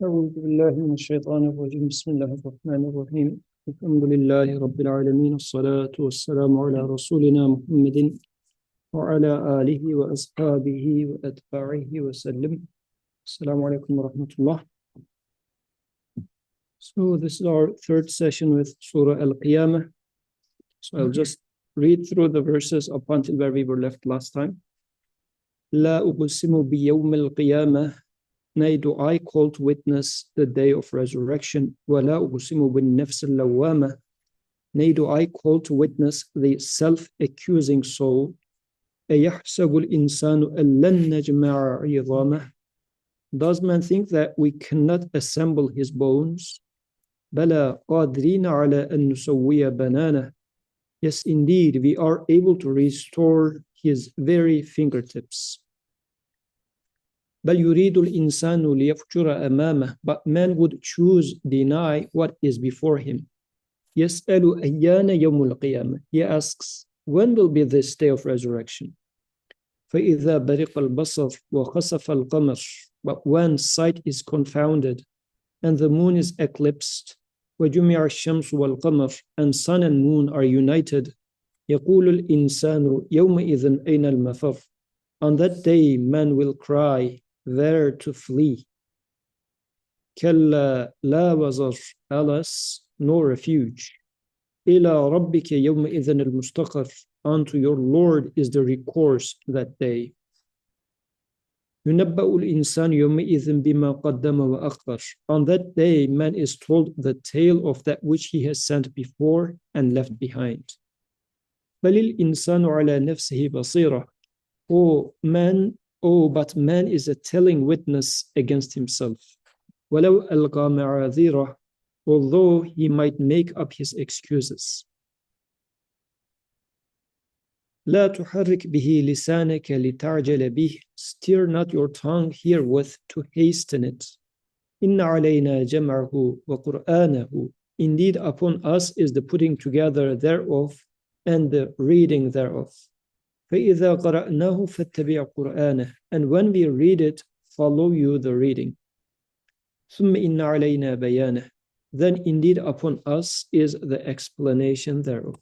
أعوذ بالله من الشيطان الرجيم بسم الله الرحمن الرحيم الحمد لله رب العالمين الصلاة والسلام على رسولنا محمد وعلى آله وأصحابه وأتباعه وسلم السلام عليكم ورحمة الله. So this is our third session with Surah Al-Qiyamah. So I'll just read through the verses up until where we were left last time. لا أقسم بيوم القيامة. Nay, do I call to witness the day of resurrection? وَلَا أُقْسِمُ بِالنَّفْسِ اللَّوَّامَةِ. Nay, do I call to witness the self-accusing soul? أَيَحْسَبُ الْإِنسَانُ أَن لَّن نَّجْمَعَ عِظَامَهُ. Does man think that we cannot assemble his bones? بَلَا قَادِرِينَ عَلَىٰ أَن نُّسَوِّيَ بَنَانَهُ. Yes, indeed, we are able to restore his very fingertips. بل يريد الإنسان ليفجر أمامه. But man would choose deny what is before him. يسأل أيان يوم القيامة. He asks, when will be this day of resurrection? فإذا برق البصر وخسف القمر. But when sight is confounded and the moon is eclipsed, وجمع الشمس والقمر, and sun and moon are united, يقول الإنسان يومئذ أين المفر. On that day man will cry, where to flee? كلا لا وزر. Alas, no refuge. إلى ربك يومئذ المستقر. Unto your Lord is the recourse that day. ينبأ الإنسان يومئذ بما قدم وأخر. On that day man is told the tale of that which he has sent before and left behind. بل الإنسان على نفسه بصيرة. But man is a telling witness against himself. وَلَوْ أَلْقَى مَعَاذِيرَهُ. Although he might make up his excuses. لَا تُحَرِّكْ بِهِ لِسَانَكَ لِتَعْجَلَ بِهِ. Steer not your tongue herewith to hasten it. إِنَّ عَلَيْنَا جَمْعَهُ وَقُرْآنَهُ. Indeed, upon us is the putting together thereof and the reading thereof. فَإِذَا قَرَأْنَاهُ فَاتَّبِعْ قُرْآنَهُ. And when we read it, follow you the reading. ثُمَّ إِنَّ عَلَيْنَا بَيَانَهُ. Then indeed upon us is the explanation thereof.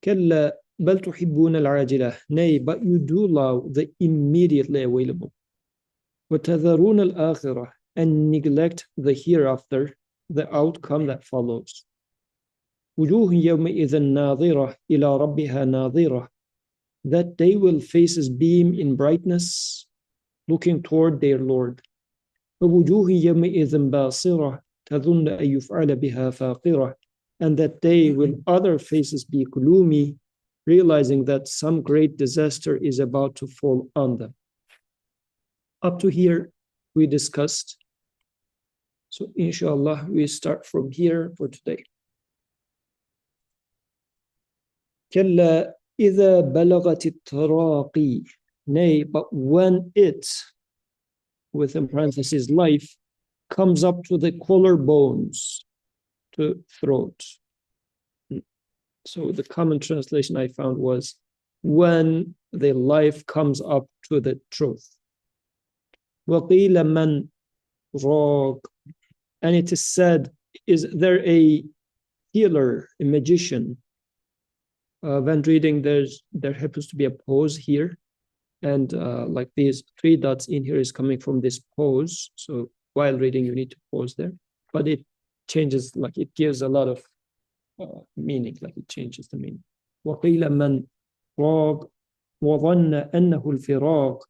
كَلَّا بَلْ تُحِبُّونَ الْعَاجِلَةَ. Nay, but you do love the immediately available. وَتَذَرُونَ الْآخِرَةَ. And neglect the hereafter, the outcome that follows. وجوه يومئذ ناظرة إلى ربها ناظرة. That day will faces beam in brightness, looking toward their Lord. ووجوه يومئذ باصرة تظن أن يفعل بها فاقرة. And that day will other faces be gloomy, realizing that some great disaster is about to fall on them. Up to here we discussed. So inshallah we start from here for today. كلا إذا بلغت التراقي. Nay, but when it, within parentheses, life, comes up to the collarbones, to throat. So the common translation I found was, when the life comes up to the truth. وَقِيلَ مَنْ رَاقٍ. And it is said, is there a healer, a magician? When reading, there happens to be a pause here, and like these 3 dots in here is coming from this pause. So while reading, you need to pause there, but it changes, like it gives a lot of meaning, like it changes the meaning. وَقِيلَ مَنْ رَاقٍ وَظَنَّ أَنَّهُ الْفِرَاقِ.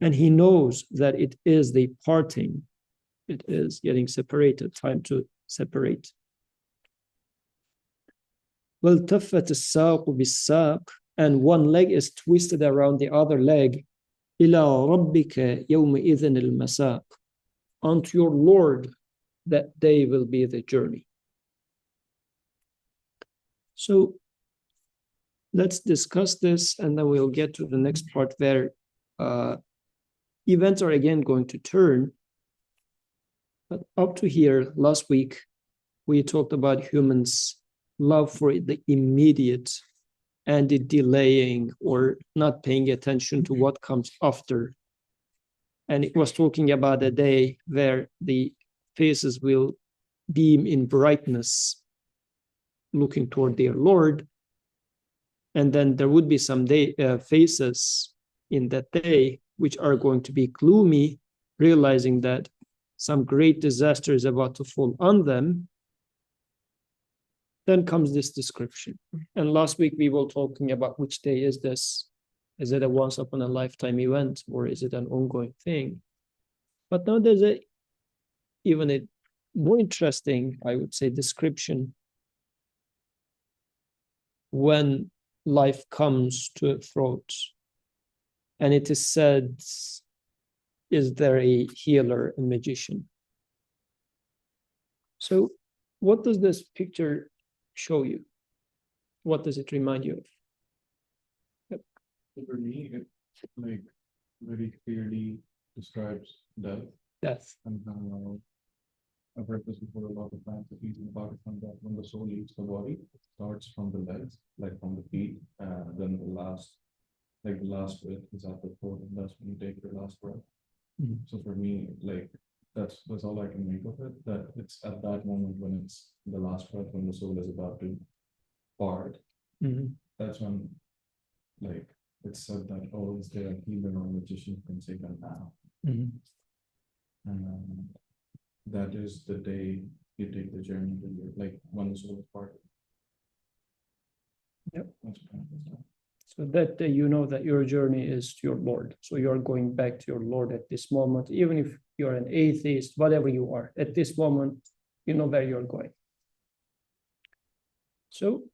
And he knows that it is the parting, it is getting separated, time to separate. وَالْتَفَّتِ السَّاقُ بِالسَّاقِ. And one leg is twisted around the other leg. إِلَىٰ رَبِّكَ يَوْمَئِذٍ الْمَسَاقُ. Unto your Lord that day will be the journey. So let's discuss this, and then we'll get to the next part where events are again going to turn. But up to here, last week, we talked about humans' love for the immediate and the delaying or not paying attention to what comes after. And it was talking about a day where the faces will beam in brightness, looking toward their Lord. And then there would be some faces in that day which are going to be gloomy, realizing that some great disaster is about to fall on them. Then comes this description. And last week we were talking about which day is this? Is it a once upon a lifetime event, or is it an ongoing thing? But now there's even a more interesting, I would say, description when life comes to a throat, and it is said, is there a healer, a magician? So what does this picture show you? What does it remind you of? Yep. For me, it like very clearly describes death. Death. And how I've read this before a lot of times, at least in Pakistan, that when the soul leaves the body, it starts from the legs, like from the feet, then the last breath is at the throat, and that's when you take your last breath. Mhm. So for me, like that's all I can make of it. That it's at that moment when it's the last breath, when the soul is about to part. Mhm. That's when, like, it's said that, oh, is there a healer or magician who can save them now? Mhm. And that is the day you take the journey to your, like, when the soul is parted. Yep. That's kind of the stuff. So that day you know that your journey is to your Lord. So you're going back to your Lord at this moment, even if you're an atheist, whatever you are, at this moment, you know where you're going. So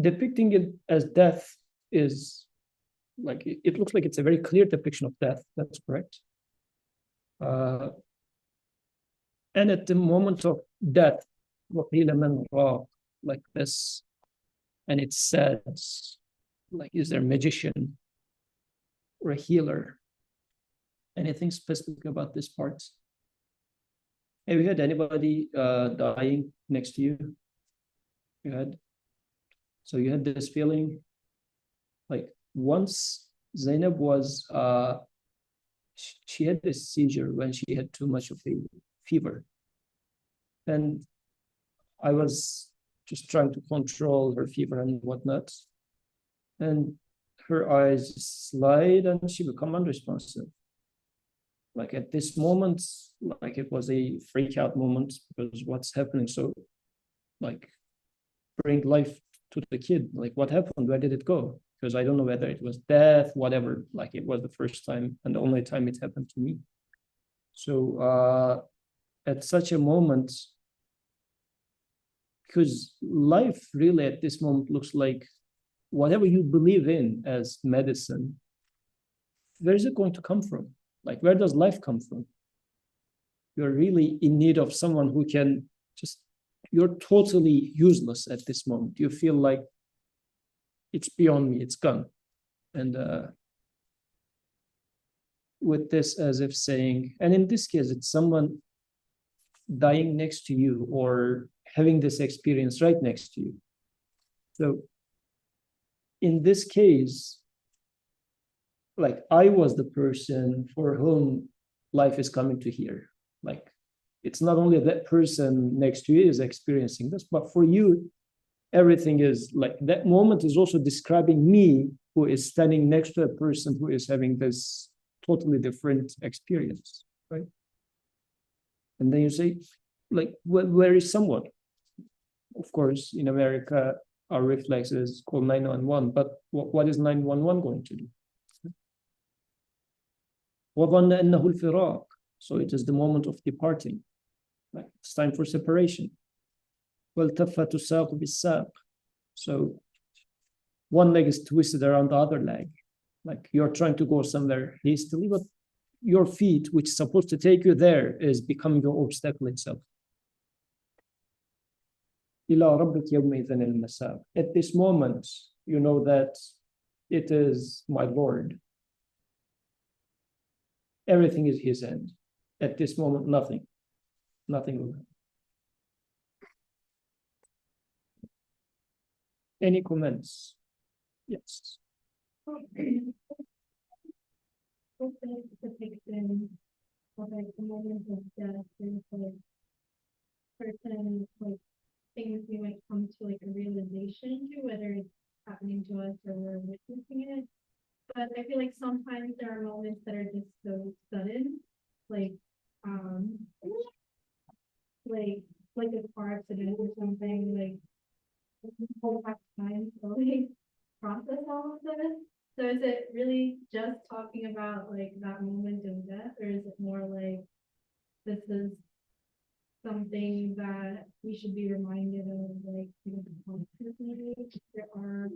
depicting it as death is like, it looks like it's a very clear depiction of death. That's correct. And at the moment of death, like this, and it says, like, is there a magician or a healer? Anything specific about this part? Have you had anybody dying next to you? You had? So you had this feeling, like once Zainab was, she had this seizure when she had too much of a fever. And I was just trying to control her fever and whatnot. And her eyes slide and she become unresponsive. Like at this moment, like it was a freak out moment because what's happening? So like bring life to the kid. Like what happened? Where did it go? Because I don't know whether it was death, whatever. Like it was the first time and the only time it happened to me. So at such a moment, because life really at this moment looks like whatever you believe in as medicine, where is it going to come from? Like, where does life come from? You're really in need of someone who can just, you're totally useless at this moment. You feel like it's beyond me, it's gone. And with this as if saying, and in this case, it's someone dying next to you or having this experience right next to you. So in this case, like I was the person for whom life is coming to here. Like it's not only that person next to you is experiencing this, but for you, everything is like that moment is also describing me who is standing next to a person who is having this totally different experience, right? And then you say, like, where is someone? Of course, in America, our reflex is call 911, but what is 911 going to do? وظن أنه الفراق. So it is the moment of departing. Like it's time for separation. والتفت الساق بالساق. So one leg is twisted around the other leg. Like you're trying to go somewhere hastily, but your feet, which is supposed to take you there, is becoming your obstacle itself. إلى ربك يومئذ المساق. At this moment, you know that it is my Lord. Everything is his end. At this moment, nothing will happen. Any comments? Yes. Depicting like the moment of death, there's like certain like things we might come to like a realization to, whether it's happening to us or we're witnessing it. But I feel like sometimes there are moments that are just so sudden, like um like like a car accident or something, like whole have time to like process all of this. So is it really just talking about like that moment of death, or is it more like this is something that we should be reminded of, like, you know, constantly? There are,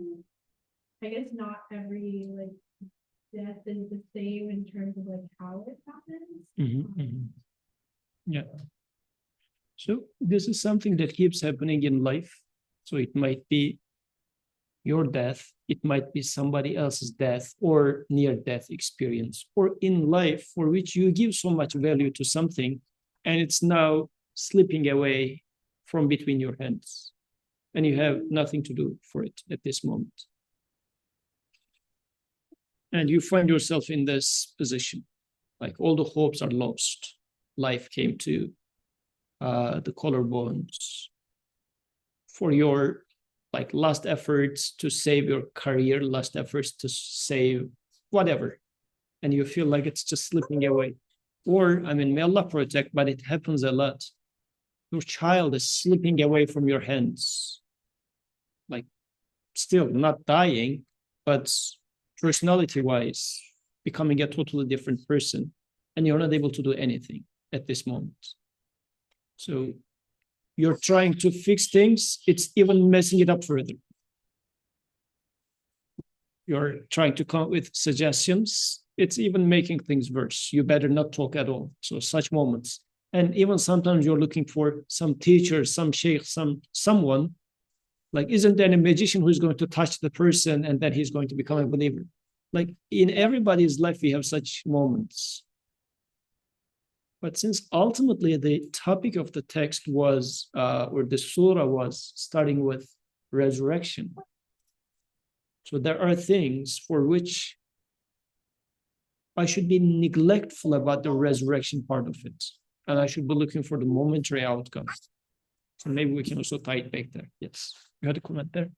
I guess, not every like death is the same in terms of like how it happens. Yeah. So this is something that keeps happening in life. So it might be your death, it might be somebody else's death or near death experience, or in life for which you give so much value to something and it's now slipping away from between your hands and you have nothing to do for it at this moment. And you find yourself in this position, like all the hopes are lost. Life came to the collarbones. For your like last efforts to save your career, last efforts to save whatever, and you feel like it's just slipping away. Or, I mean, may Allah protect, but it happens a lot. Your child is slipping away from your hands, like still not dying, but personality-wise, becoming a totally different person, and you're not able to do anything at this moment. So you're trying to fix things, it's even messing it up further. You're trying to come up with suggestions, it's even making things worse. You better not talk at all. So such moments. And even sometimes you're looking for some teacher, some sheikh, someone, like, isn't there a magician who's going to touch the person and then he's going to become a believer? Like in everybody's life, we have such moments. But since ultimately the topic of the text was, or the surah was starting with resurrection. So there are things for which I should be neglectful about the resurrection part of it. And I should be looking for the momentary outcome. So maybe we can also tie it back there. Yes. You had a comment there?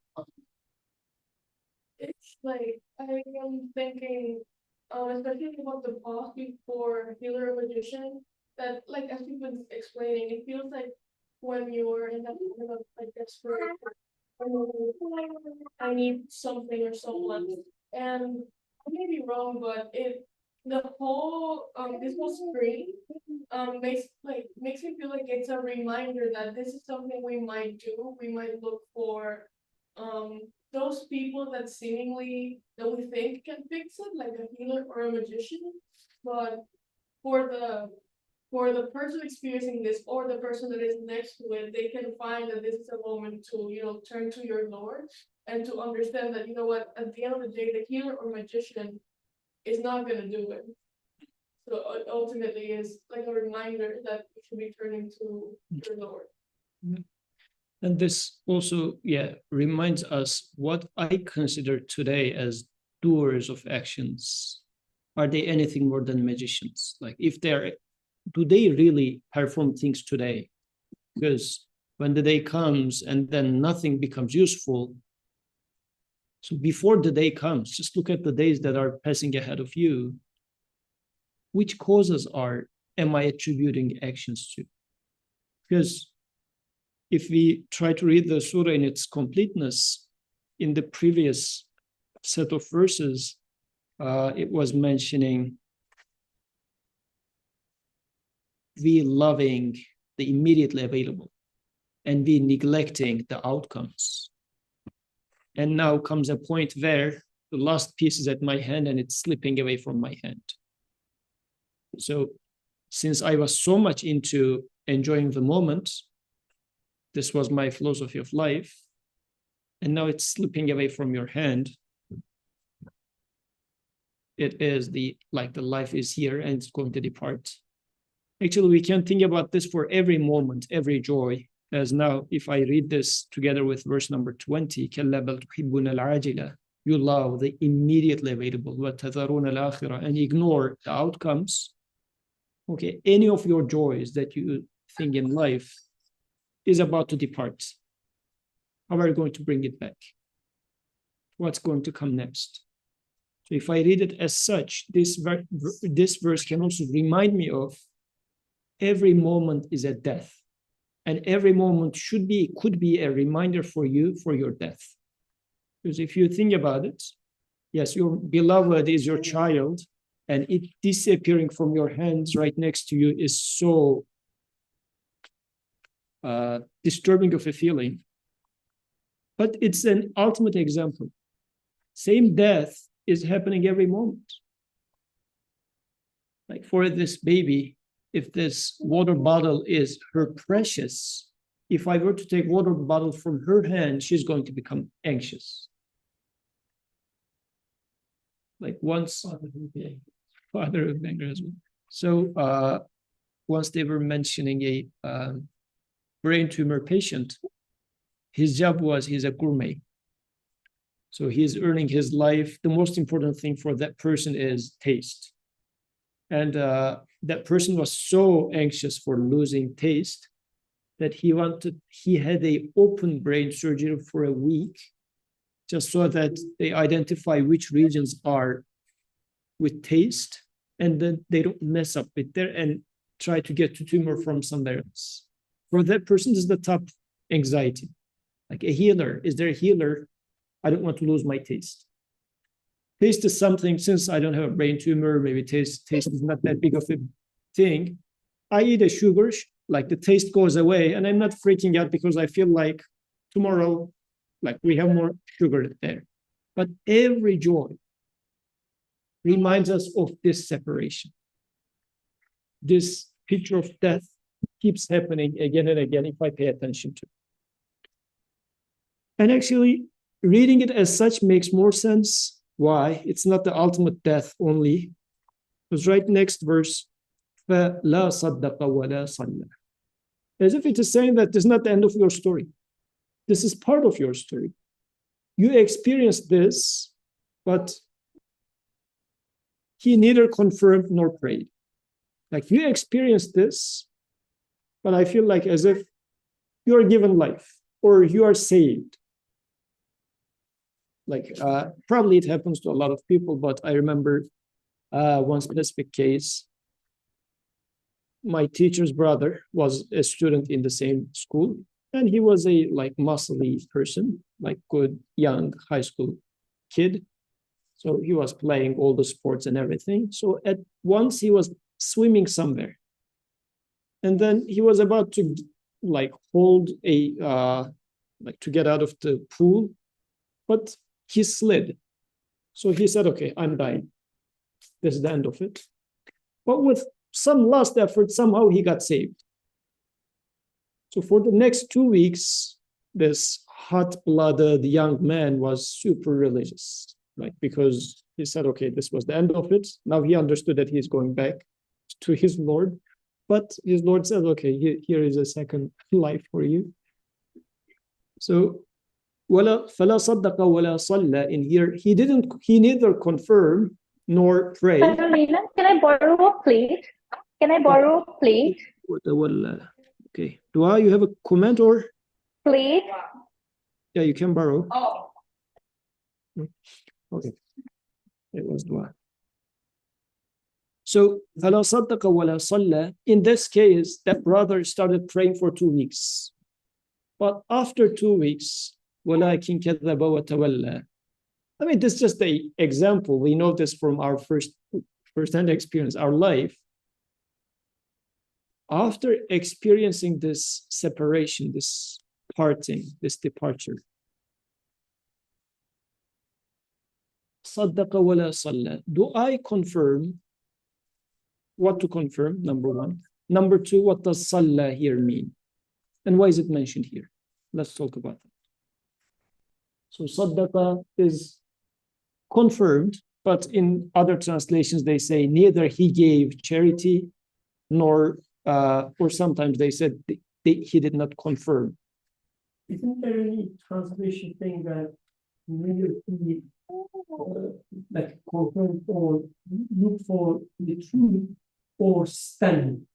It's like I'm thinking, especially about the pause before healer or magician, that like as you've been explaining, it feels like when you're in that moment of like desperation, I need something or someone, and I may be wrong, but the whole this whole screen makes me feel like it's a reminder that this is something we might do. We might look for those people that seemingly that we think can fix it, like a healer or a magician, but for the person experiencing this or the person that is next to it, they can find that this is a moment to, turn to your Lord and to understand that, what, at the end of the day, the healer or magician is not going to do it. So it ultimately is like a reminder that you should be turning to your Lord. And this also, reminds us what I consider today as doers of actions. Are they anything more than magicians? Like do they really perform things today? Because when the day comes and then nothing becomes useful, so before the day comes, just look at the days that are passing ahead of you. Which causes am I attributing actions to? Because if we try to read the surah in its completeness, in the previous set of verses, it was mentioning we loving the immediately available and we neglecting the outcomes. And now comes a point where the last piece is at my hand and it's slipping away from my hand. So since I was so much into enjoying the moment, this was my philosophy of life, and now it's slipping away from your hand. It is the life is here and it's going to depart. Actually, we can think about this for every moment, every joy. As now, if I read this together with verse number 20, you love the immediately available, and ignore the outcomes. Okay, any of your joys that you think in life is about to depart. How are you going to bring it back? What's going to come next? So if I read it as such, this verse can also remind me of every moment is a death. And every moment could be a reminder for you for your death. Because if you think about it, yes, your beloved is your child, and it disappearing from your hands right next to you is so disturbing of a feeling. But it's an ultimate example. Same death is happening every moment. Like for this baby, if this water bottle is her precious, if I were to take water bottle from her hand, she's going to become anxious. Like once, father of anger as well. So once they were mentioning a brain tumor patient, his job was he's a gourmet. So he's earning his life. The most important thing for that person is taste. And that person was so anxious for losing taste that he had a open brain surgery for a week, just so that they identify which regions are with taste, and then they don't mess up with there and try to get to tumor from somewhere else. For that person, this is the top anxiety. Like a healer, is there a healer? I don't want to lose my taste. Taste is something, since I don't have a brain tumor, maybe taste is not that big of a thing. I eat a sugar, like the taste goes away, and I'm not freaking out because I feel like tomorrow, like we have more sugar there. But every joy reminds us of this separation. This picture of death keeps happening again and again if I pay attention to it. And actually, reading it as such makes more sense. Why? It's not the ultimate death only. Because right next verse, فَلَا صَدَّقَ وَلَا صَلَّى. As if it is saying that this is not the end of your story. This is part of your story. You experienced this, but he neither confirmed nor prayed. Like you experienced this, but I feel like as if you are given life or you are saved. Like probably it happens to a lot of people, but I remember one specific case. My teacher's brother was a student in the same school, and he was a like muscly person, like good young high school kid. So he was playing all the sports and everything. So at once he was swimming somewhere, and then he was about to like hold a like to get out of the pool, but he slid. So he said, okay, I'm dying. This is the end of it. But with some last effort, somehow he got saved. So for the next 2 weeks, this hot-blooded young man was super religious, right? Because he said, okay, this was the end of it. Now he understood that he's going back to his Lord. But his Lord said, okay, here is a second life for you. So فَلَا صَدَّقَ وَلَا صَلَّى, in here, he neither confirmed nor prayed. Can I borrow a plate? Can I borrow a plate? Okay. Dua, you have a comment or? Plate? Yeah, you can borrow. Oh. Okay. It was Dua. So, فَلَا صَدَّقَ وَلَا صَلَّى, in this case, that brother started praying for 2 weeks. But after 2 weeks, وَلَكِنْ كَذَّبَ وَتَوَلَّى. I mean, this is just an example. We know this from our first-hand experience, our life. After experiencing this separation, this parting, this departure, صَدَّقَ وَلَا صَلَّى. Do I confirm? What to confirm? Number one. Number two, what does صَلَّى here mean? And why is it mentioned here? Let's talk about that. So صَدَّقَ is confirmed, but in other translations, they say neither he gave charity nor, or sometimes they said he did not confirm. Isn't there any translation thing that neither he like confirmed or look for the truth, or standing.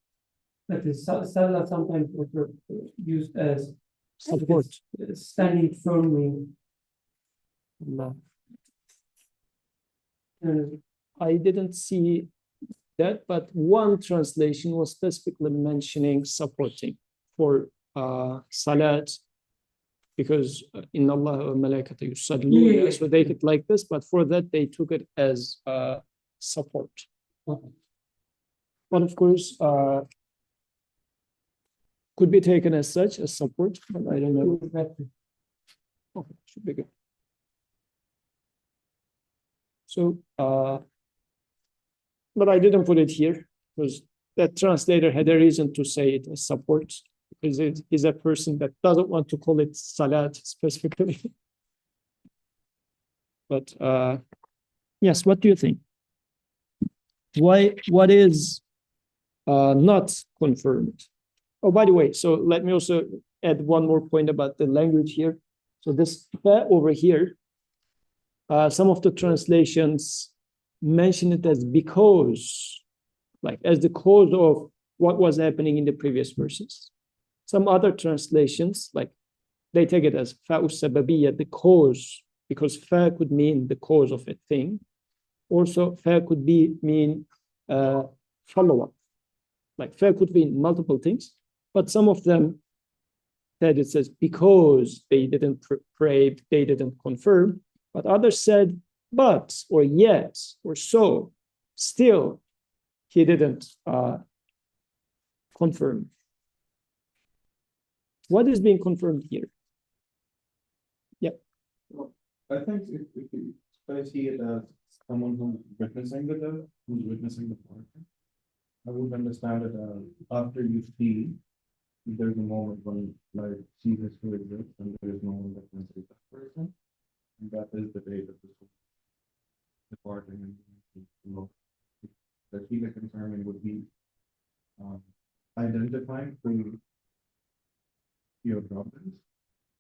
That is, salah sometimes also used as Support. standing firmly. No. I didn't see that, but one translation was specifically mentioning supporting for salat, because in Allah wa malaikata yusalluna, Yeah. so they did like this, but for that they took it as support. But of course, could be taken as such as support, but I don't know. Okay, should be good. So, but I didn't put it here because that translator had a reason to say it as support, because it is a person that doesn't want to call it salat specifically. But yes, what do you think? What is not confirmed? Oh, by the way, so let me also add one more point about the language here. So this fa over here, some of the translations mention it as because, like as the cause of what was happening in the previous verses. Some other translations, like they take it as fa'u sababiyya, the cause, because fa could mean the cause of a thing. Also, fa could mean follow-up. Like fa could mean multiple things, but some of them said it says because they didn't pray, they didn't confirm, but others said but, or yet, or so, still, he didn't confirm. What is being confirmed here? Yeah. I think if I see it as someone who's witnessing the death, who's witnessing the part, I would understand it as after you see, there's a moment when like Jesus who exists and there is no one that can save that person. And that is the day that the soul is departing and the key confirming would be identifying through your problems,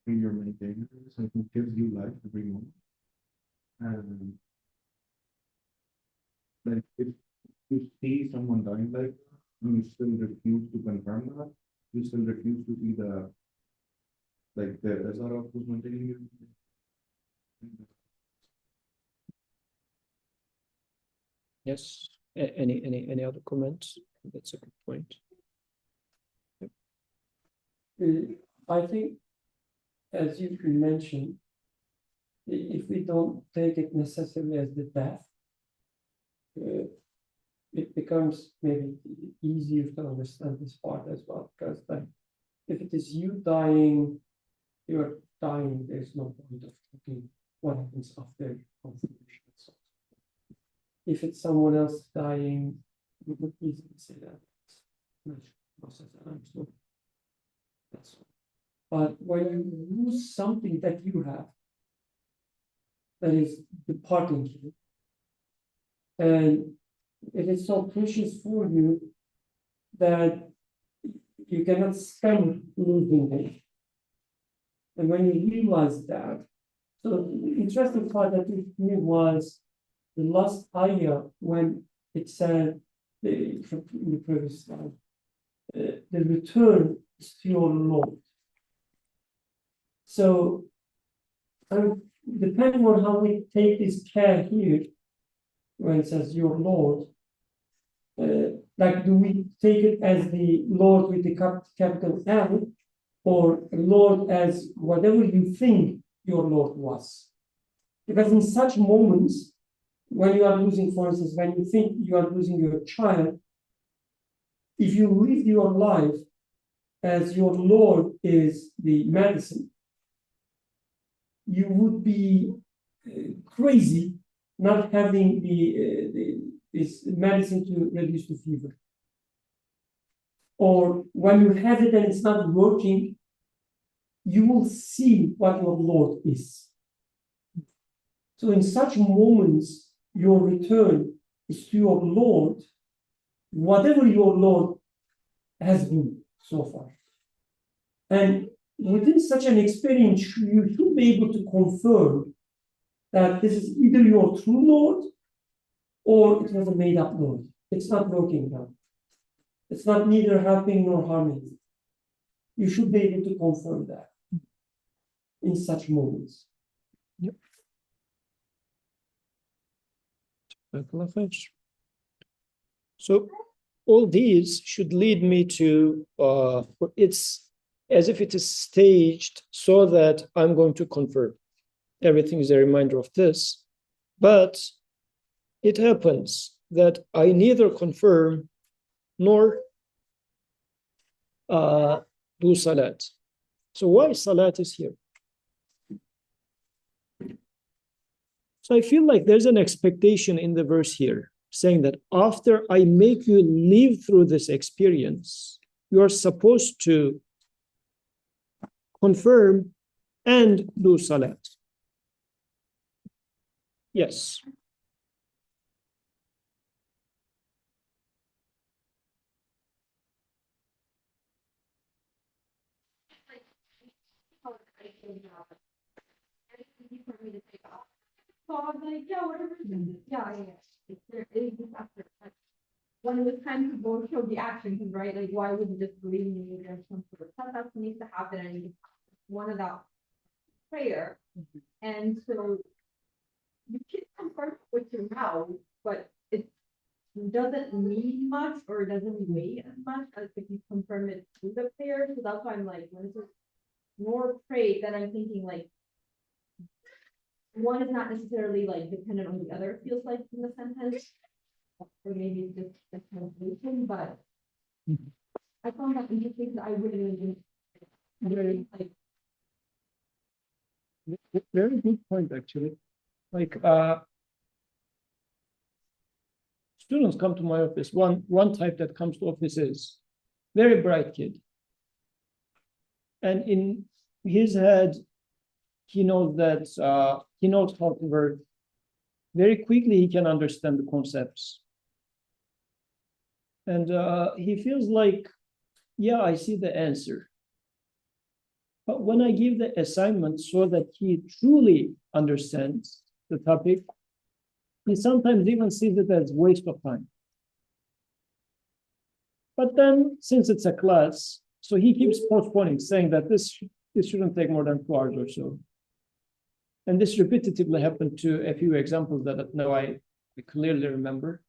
through your maintainers, and who gives you life every moment. And like if you see someone dying like that, and you still refuse to confirm that, you still refuse to see the like the result of who's maintaining you. Yes. Any other comments? That's a good point. I think, as you mentioned, if we don't take it necessarily as the death, it becomes maybe easier to understand this part as well. Because like, if it is you dying, you're dying, there's no point of thinking what happens after confirmation. So if it's someone else dying, we could easily say that it's natural process, and I'm so that's all. But when you lose something that you have, that is departing you, and it is so precious for you that you cannot stand losing it. And when you realize that, so the interesting part that we knew was the last ayah when it said in the previous slide, the return is to your Lord. So, depending on how we take this care here, when it says your Lord, like do we take it as the Lord with the capital L, or Lord as whatever you think your Lord was? Because in such moments, when you are losing, for instance, when you think you are losing your child, if you live your life as your Lord is the medicine, you would be crazy not having this medicine to reduce the fever. Or when you have it and it's not working, you will see what your Lord is. So in such moments, your return is to your Lord, whatever your Lord has been so far. And within such an experience, you should be able to confirm that this is either your true Lord or it was a made-up Lord. It's not working now. It's not neither helping nor harming. You should be able to confirm that in such moments. So all these should lead me to, it's as if it is staged so that I'm going to confirm. Everything is a reminder of this. But it happens that I neither confirm nor do salat. So why salat is here? So I feel like there's an expectation in the verse here saying that after I make you live through this experience, you're supposed to confirm and do salat. Yes. So I was like, yeah, whatever. Yeah. When it was time to go show the actions, right? Like, why would you just believe me? There's some sort of that needs to happen, and you wanted that prayer. And so you can confirm with your mouth, but it doesn't mean much or it doesn't weigh as much as if you confirm it through the prayer. So that's why I'm like, when it's more prayed, then I'm thinking like, one is not necessarily like dependent on the other, it feels like in the sentence. Or maybe it's just a translation, but I found that interesting that I really like. Very good point, actually. Like, students come to my office. One type that comes to office is very bright kid. And in his head, he knows that he knows how to work. Very quickly, he can understand the concepts. And he feels like, yeah, I see the answer. But when I give the assignment so that he truly understands the topic, he sometimes even sees it as waste of time. But then, since it's a class, so he keeps postponing, saying that this shouldn't take more than 2 hours or so. And this repetitively happened to a few examples that now I clearly remember.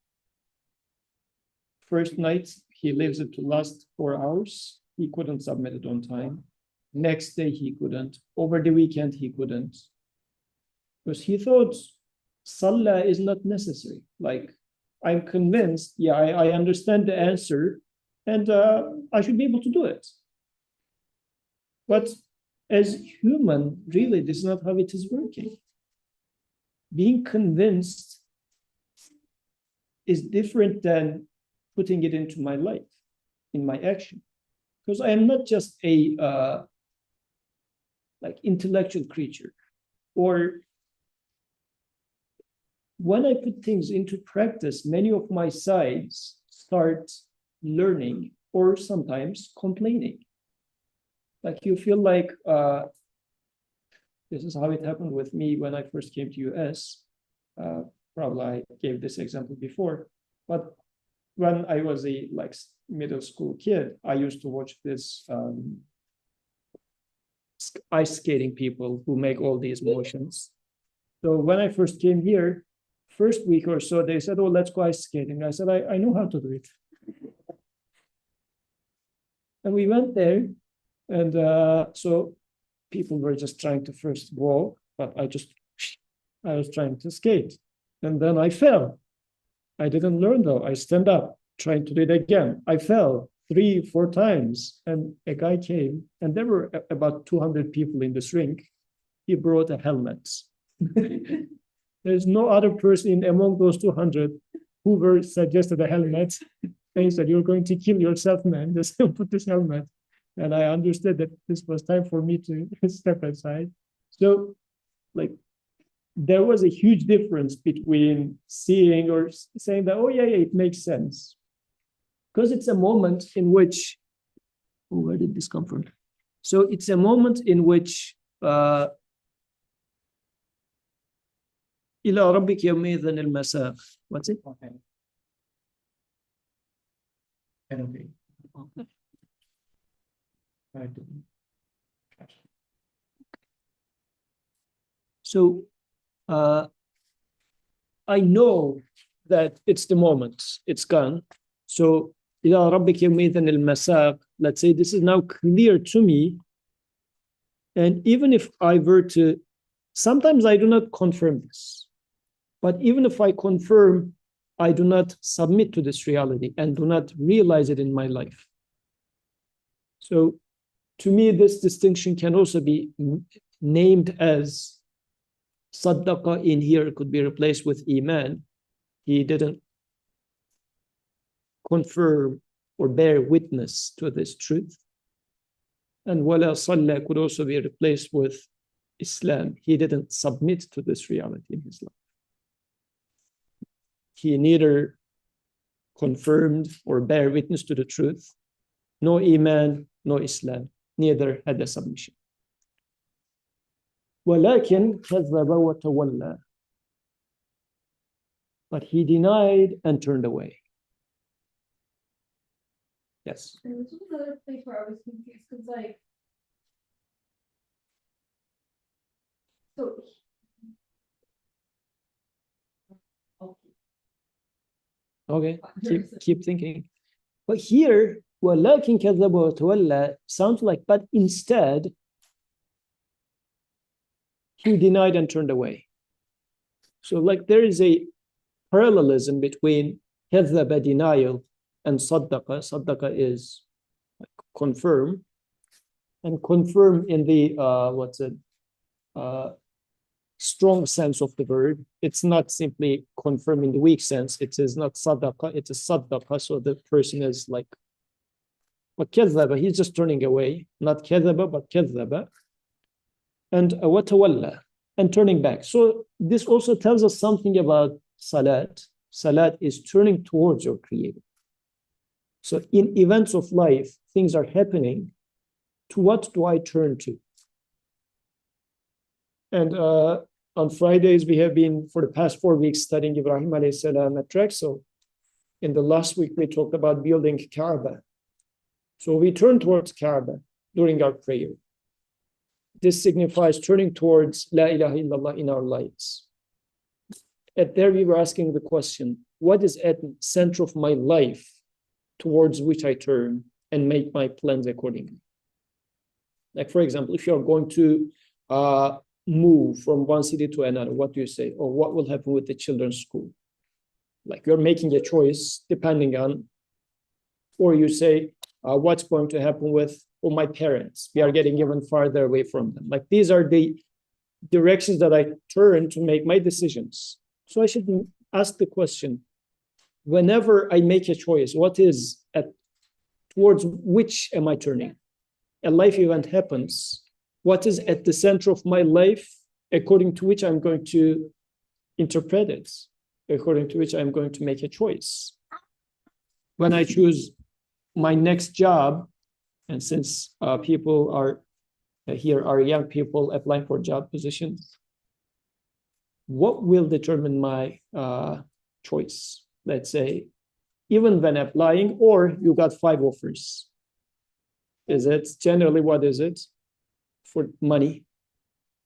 First night, he leaves it to last 4 hours. He couldn't submit it on time. Next day, he couldn't. Over the weekend, he couldn't. Because he thought Salah is not necessary. Like, I'm convinced, yeah, I understand the answer, and I should be able to do it. But as human, really, this is not how it is working. Being convinced is different than putting it into my life, in my action. Because I am not just a like intellectual creature. Or when I put things into practice, many of my sides start learning or sometimes complaining. Like you feel like this is how it happened with me when I first came to US. Probably I gave this example before, but when I was a like middle school kid, I used to watch this ice skating people who make all these motions. So when I first came here, first week or so, they said, "Oh, let's go ice skating." I said, "I know how to do it." And we went there, and so people were just trying to first walk, but I was trying to skate, and then I fell. I didn't learn though. I stand up, trying to do it again. I fell 3-4 times, and a guy came, and there were about 200 people in this rink. He brought a helmet. There's no other person among those 200 who were suggested a helmet. And he said, "You're going to kill yourself, man. Just put this helmet." And I understood that this was time for me to step aside. So, like, there was a huge difference between seeing or saying that, "Oh, yeah, it makes sense." Because it's a moment in which, oh, where did this come from? So it's a moment in which إلى ربك يومئذ المساق. What's it? Okay. Okay. Try to catch. So I know that it's the moment, it's gone. So إلى ربك يومئذ المساق, let's say this is now clear to me. And even if I were to, sometimes I do not confirm this, but even if I confirm, I do not submit to this reality and do not realize it in my life. So to me, this distinction can also be named as saddaqa. In here, it could be replaced with iman. He didn't confirm or bear witness to this truth. And wala salla could also be replaced with Islam. He didn't submit to this reality in his life. He neither confirmed or bear witness to the truth, no iman, no Islam, neither had a submission. ولكن كذب وتولى, but he denied and turned away. Yes. And this was another place where I was confused, because like, so. Okay, keep thinking. But here, ولكن كذب وتولى sounds like, but instead, he denied and turned away. So like there is a parallelism between كذب, denial, and صدق. صدق is like confirm, and confirm in the strong sense of the word. It's not simply confirm in the weak sense. It is not صدق, it is صدق. So the person is like, but كذب, he's just turning away, not كذب, but كذب. And وتولى, and turning back. So this also tells us something about salat. Salat is turning towards your Creator. So in events of life, things are happening. To what do I turn to? And on Fridays, we have been, for the past 4 weeks, studying Ibrahim alayhi salam at Trek. So in the last week, we talked about building Kaaba. So we turn towards Kaaba during our prayer. This signifies turning towards La ilaha illallah in our lives. At there, we were asking the question, what is at the center of my life towards which I turn and make my plans accordingly? Like, for example, if you're going to move from one city to another, what do you say? Or what will happen with the children's school? Like you're making a choice depending on, or you say, what's going to happen with my parents? We are getting even farther away from them. Like these are the directions that I turn to make my decisions. So I should ask the question, whenever I make a choice, what is towards which am I turning? A life event happens. What is at the center of my life, according to which I'm going to interpret it, according to which I'm going to make a choice? When I choose my next job, and since people are here are young people applying for job positions, what will determine my choice? Let's say, even when applying, or you got 5 offers. Is it generally, what is it? For money,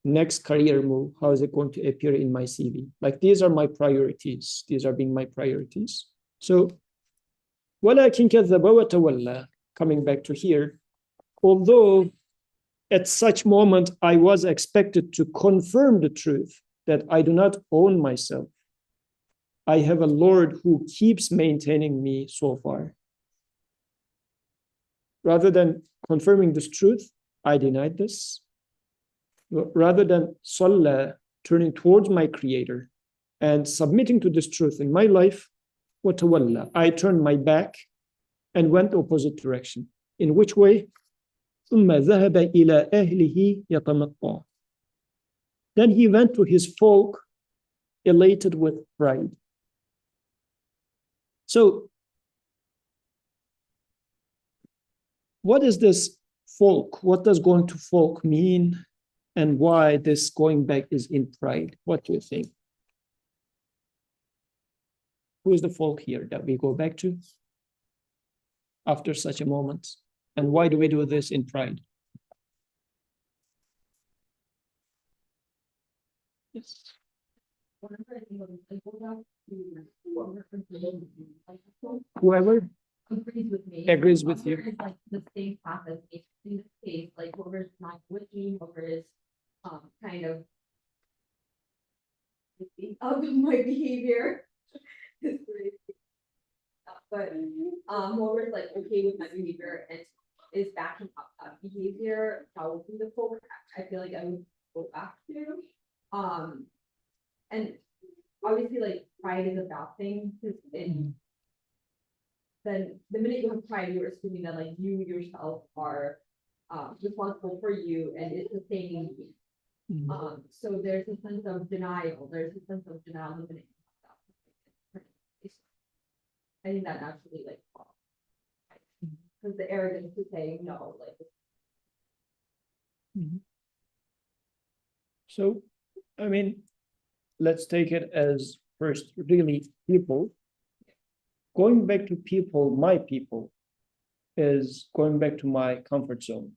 next career move, how is it going to appear in my CV? Like these are my priorities. These are being my priorities. So, وَلَكِنْ كَذَّبَ وَتَوَلَّى, coming back to here, although at such moment I was expected to confirm the truth that I do not own myself. I have a Lord who keeps maintaining me so far. Rather than confirming this truth, I denied this. Rather than Salah, turning towards my Creator and submitting to this truth in my life, وَتَوَلَّى, I turned my back and went opposite direction. In which way? ثُمَّ ذَهَبَ إِلَى أَهْلِهِ يَتَمَطَّى. Then he went to his folk, elated with pride. So, what is this folk? What does going to folk mean? And why this going back is in pride? What do you think? Who is the folk here that we go back to? after such a moment? And why do we do this in pride? Yes. Whoever agrees with me. agrees with you. Whoever is like the same path as me in this case, like whoever's not with me, whoever is kind of of my behavior. But whoever's like okay with my behavior and is backing up that behavior, that would be the focus I feel like I would go back to. And obviously like pride is a bad thing because then the minute you have pride, you're assuming that like you yourself are responsible for you and it's sustaining you. So there's a sense of denial. There's a sense of denial the minute you have that. I think that naturally like because the arrogance to say no, like. So, I mean, let's take it as first, really people. Going back to people, my people, is going back to my comfort zone,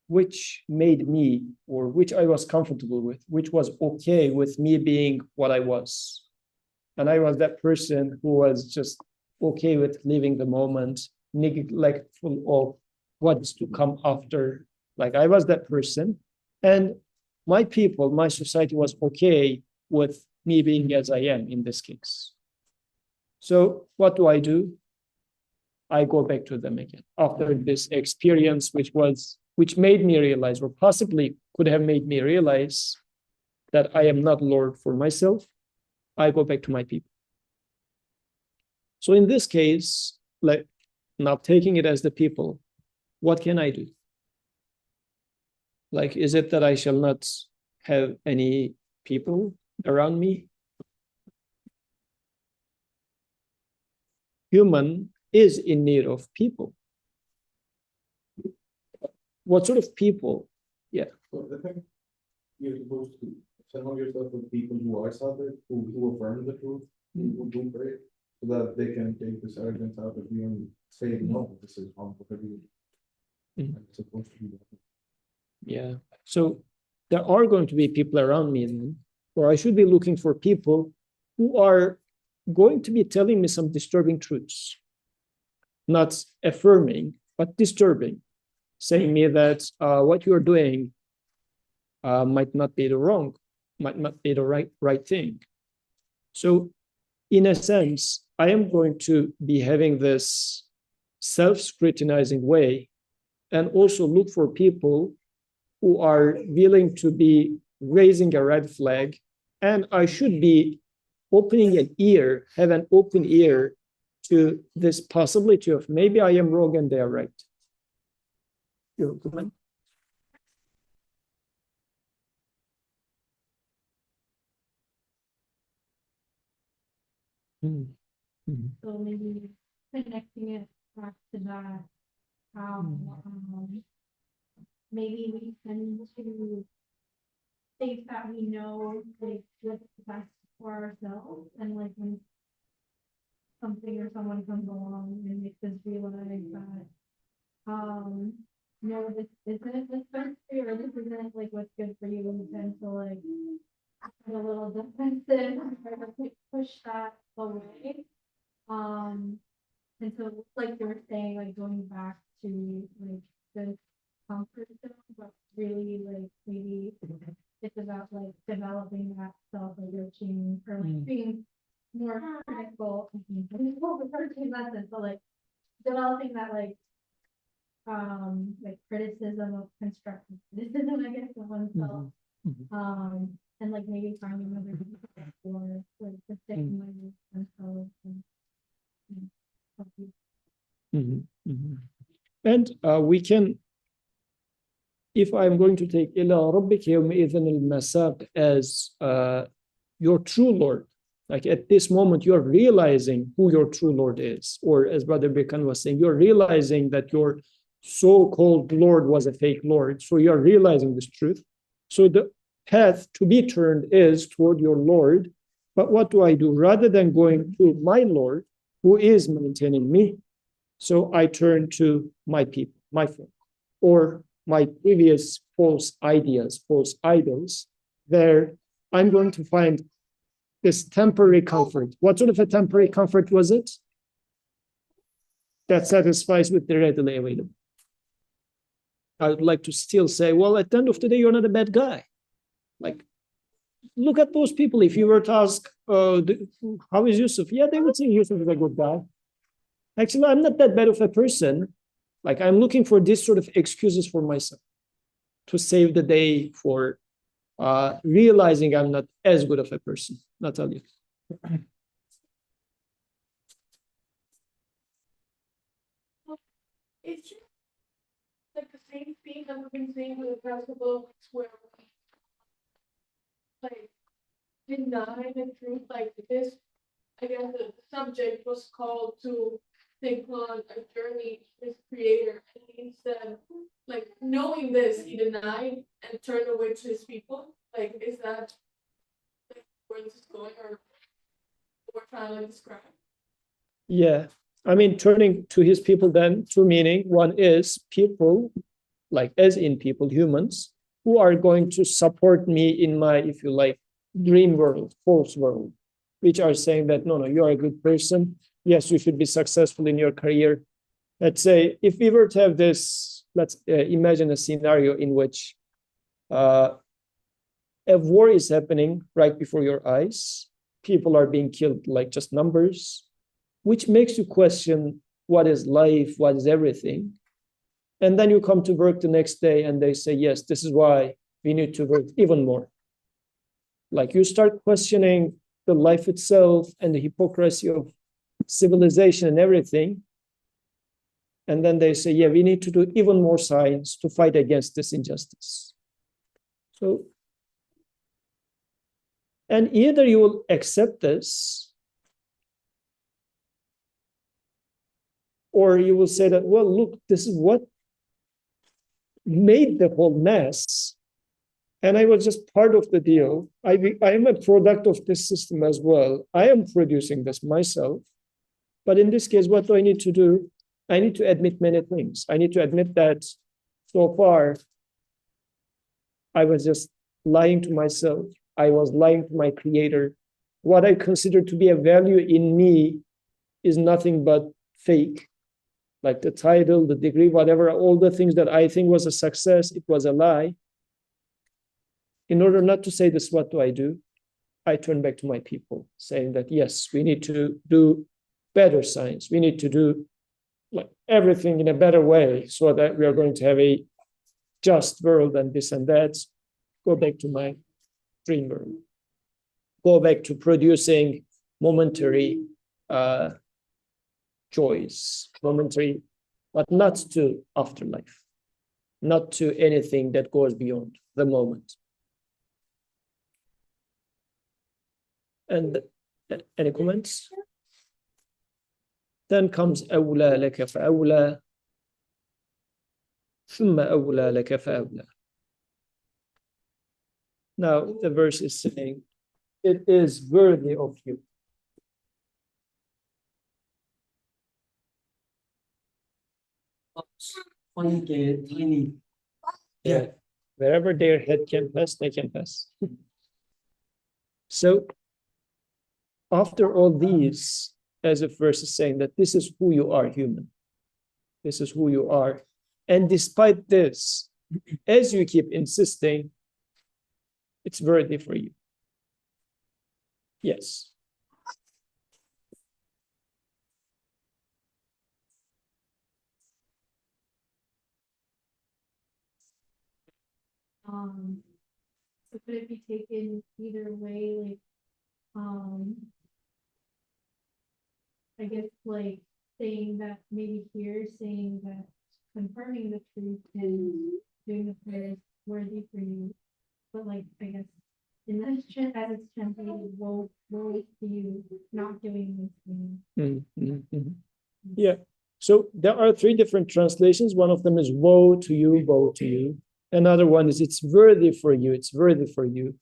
which made me, or which I was comfortable with, which was okay with me being what I was. And I was that person who was just okay with living the moment, neglectful of what's to come after. Like I was that person. And my people, my society was okay with me being as I am in this case. So what do? I go back to them again after this experience, which made me realize, or possibly could have made me realize, that I am not Lord for myself. I go back to my people. So in this case, like not taking it as the people, what can I do? Like, is it that I shall not have any people around me? Human is in need of people. What sort of people? Yeah. So I think you're supposed to surround yourself with people who are solid, who affirm the truth, who do pray, so that they can take this arrogance out of you and say, no, this is harmful for you. It's supposed to be that. Yeah. So there are going to be people around me then, or I should be looking for people who are going to be telling me some disturbing truths, not affirming, but disturbing, saying me that what you're doing might not be might not be the right thing. So in a sense, I am going to be having this self-scrutinizing way and also look for people who are willing to be raising a red flag. And I should be opening an ear, have an open ear to this possibility of maybe I am wrong and they are right. Your comment? So maybe connecting it back to that, maybe we tend to think that we know like what's best for ourselves, and like when something or someone comes along and makes us realize that no, this isn't what's best for you, or this isn't like what's good for you, and we tend to like get a little defensive and try to push that away. And so like you were saying, like going back to like the comfort zone, but really like maybe it's about like developing that self-enriching or like being more critical, but like developing that like criticism of constructive criticism, I guess, of oneself. And like maybe finding other people or like the sticking themselves and And we can, if I'm going to take إِلَىٰ رَبِّكَ يَوْمَئِذٍ الْمَسَاقِ as your true Lord, like at this moment you're realizing who your true Lord is, or as Brother Birkan was saying, you're realizing that your so-called Lord was a fake Lord, so you're realizing this truth. So the path to be turned is toward your Lord. But what do? Rather than going to my Lord, who is maintaining me, So I turn to my people, my friend, or my previous false ideas, false idols. There, I'm going to find this temporary comfort. What sort of a temporary comfort was it? That satisfies with the readily available. I would like to still say, well, at the end of the day, you're not a bad guy. Like, look at those people. If you were to ask, how is Yusuf? Yeah, they would say Yusuf is a good guy. Actually, I'm not that bad of a person. Like, I'm looking for this sort of excuses for myself to save the day, for realizing I'm not as good of a person. Natalia. It's just like the same thing that we've been saying for the past couple of weeks, where we like deny the truth. Like this, I guess the subject was called to take on a journey to his creator, and he said, like, knowing this, he denied and turned away to his people. Like, is that like where this is going, or what we're trying to describe? Yeah. I mean, turning to his people, then two meaning. One is people, like as in people, humans, who are going to support me in my, if you like, dream world, false world, which are saying that, no, you are a good person. Yes, you should be successful in your career. Let's say, if we were to have this, let's imagine a scenario in which a war is happening right before your eyes. People are being killed, like just numbers, which makes you question what is life, what is everything. And then you come to work the next day and they say, yes, this is why we need to work even more. Like, you start questioning the life itself and the hypocrisy of civilization and everything. And then they say, yeah, we need to do even more science to fight against this injustice. So, and either you will accept this, or you will say that, well, look, this is what made the whole mess. And I was just part of the deal. I am a product of this system as well. I am producing this myself. But in this case, what do I need to do? I need to admit many things. I need to admit that so far, I was just lying to myself. I was lying to my creator. What I consider to be a value in me is nothing but fake. Like the title, the degree, whatever, all the things that I think was a success, it was a lie. In order not to say this, what do? I turn back to my people, saying that, yes, we need to do better science. We need to do like everything in a better way so that we are going to have a just world and this and that. Go back to my dream world. Go back to producing momentary joys, momentary, but not to afterlife, not to anything that goes beyond the moment. And any comments? Then comes أولى لك فأولى ثم أولى لك فأولى. Now the verse is saying, it is worthy of you. Tiny. Yeah. Wherever their head can pass, they can pass. So after all these, as a verse is saying that this is who you are, human. This is who you are. And despite this, as you keep insisting, it's worthy for you. Yes. So could it be taken either way, like, I guess like saying that maybe here, saying that confirming the truth and doing the prayer is worthy for you, but like, I guess in this as it's translated, woe is to you not doing these things. Yeah. So there are three different translations. One of them is woe to you, woe to you. Another one is it's worthy for you, it's worthy for you.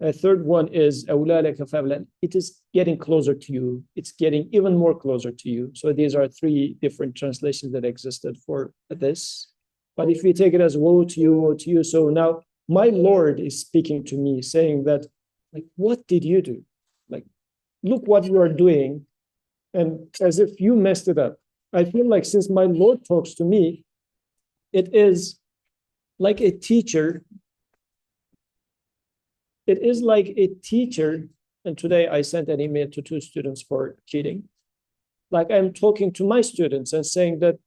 A third one is أولى لك فأولى. It is getting closer to you. It's getting even more closer to you. So these are three different translations that existed for this. But if we take it as woe to you, woe to you. So now my Lord is speaking to me, saying that, like, what did you do? Like, look what you are doing. And as if you messed it up. I feel like since my Lord talks to me, it is like a teacher. It is like a teacher. And today I sent an email to 2 students for cheating. Like I'm talking to my students and saying that,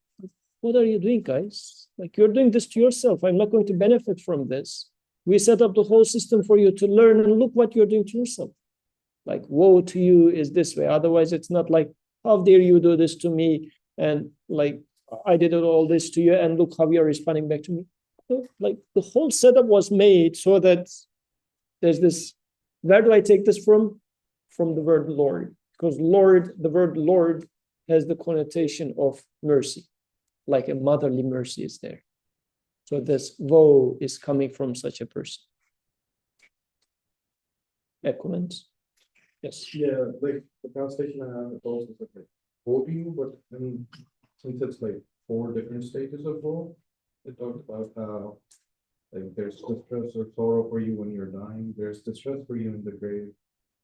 what are you doing, guys? Like you're doing this to yourself. I'm not going to benefit from this. We set up the whole system for you to learn, and look what you're doing to yourself. Like, woe to you is this way. Otherwise, it's not like, how dare you do this to me? And like, I did all this to you, and look how you're responding back to me. So, like, the whole setup was made so that there's this. Where do I take this from? From the word Lord. Because Lord, the word Lord has the connotation of mercy, like a motherly mercy is there. So this woe is coming from such a person. A comment? Yes. Yeah, like the translation I have, it also says like woe to you, but I mean, since it's like 4 different stages of woe, it talks about how like there's distress or sorrow for you when you're dying, there's distress for you in the grave,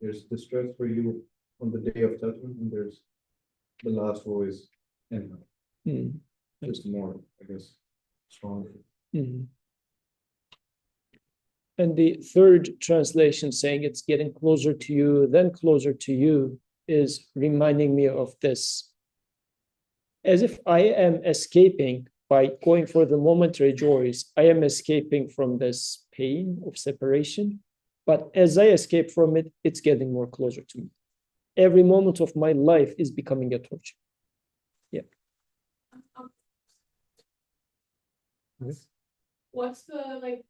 there's distress for you on the day of judgment, and there's the last woe is in hell. Just more, I guess, stronger. And the third translation saying it's getting closer to you, then closer to you, is reminding me of this. As if I am escaping by going for the momentary joys, I am escaping from this pain of separation. But as I escape from it, it's getting more closer to me. Every moment of my life is becoming a torture. Yeah. What's the like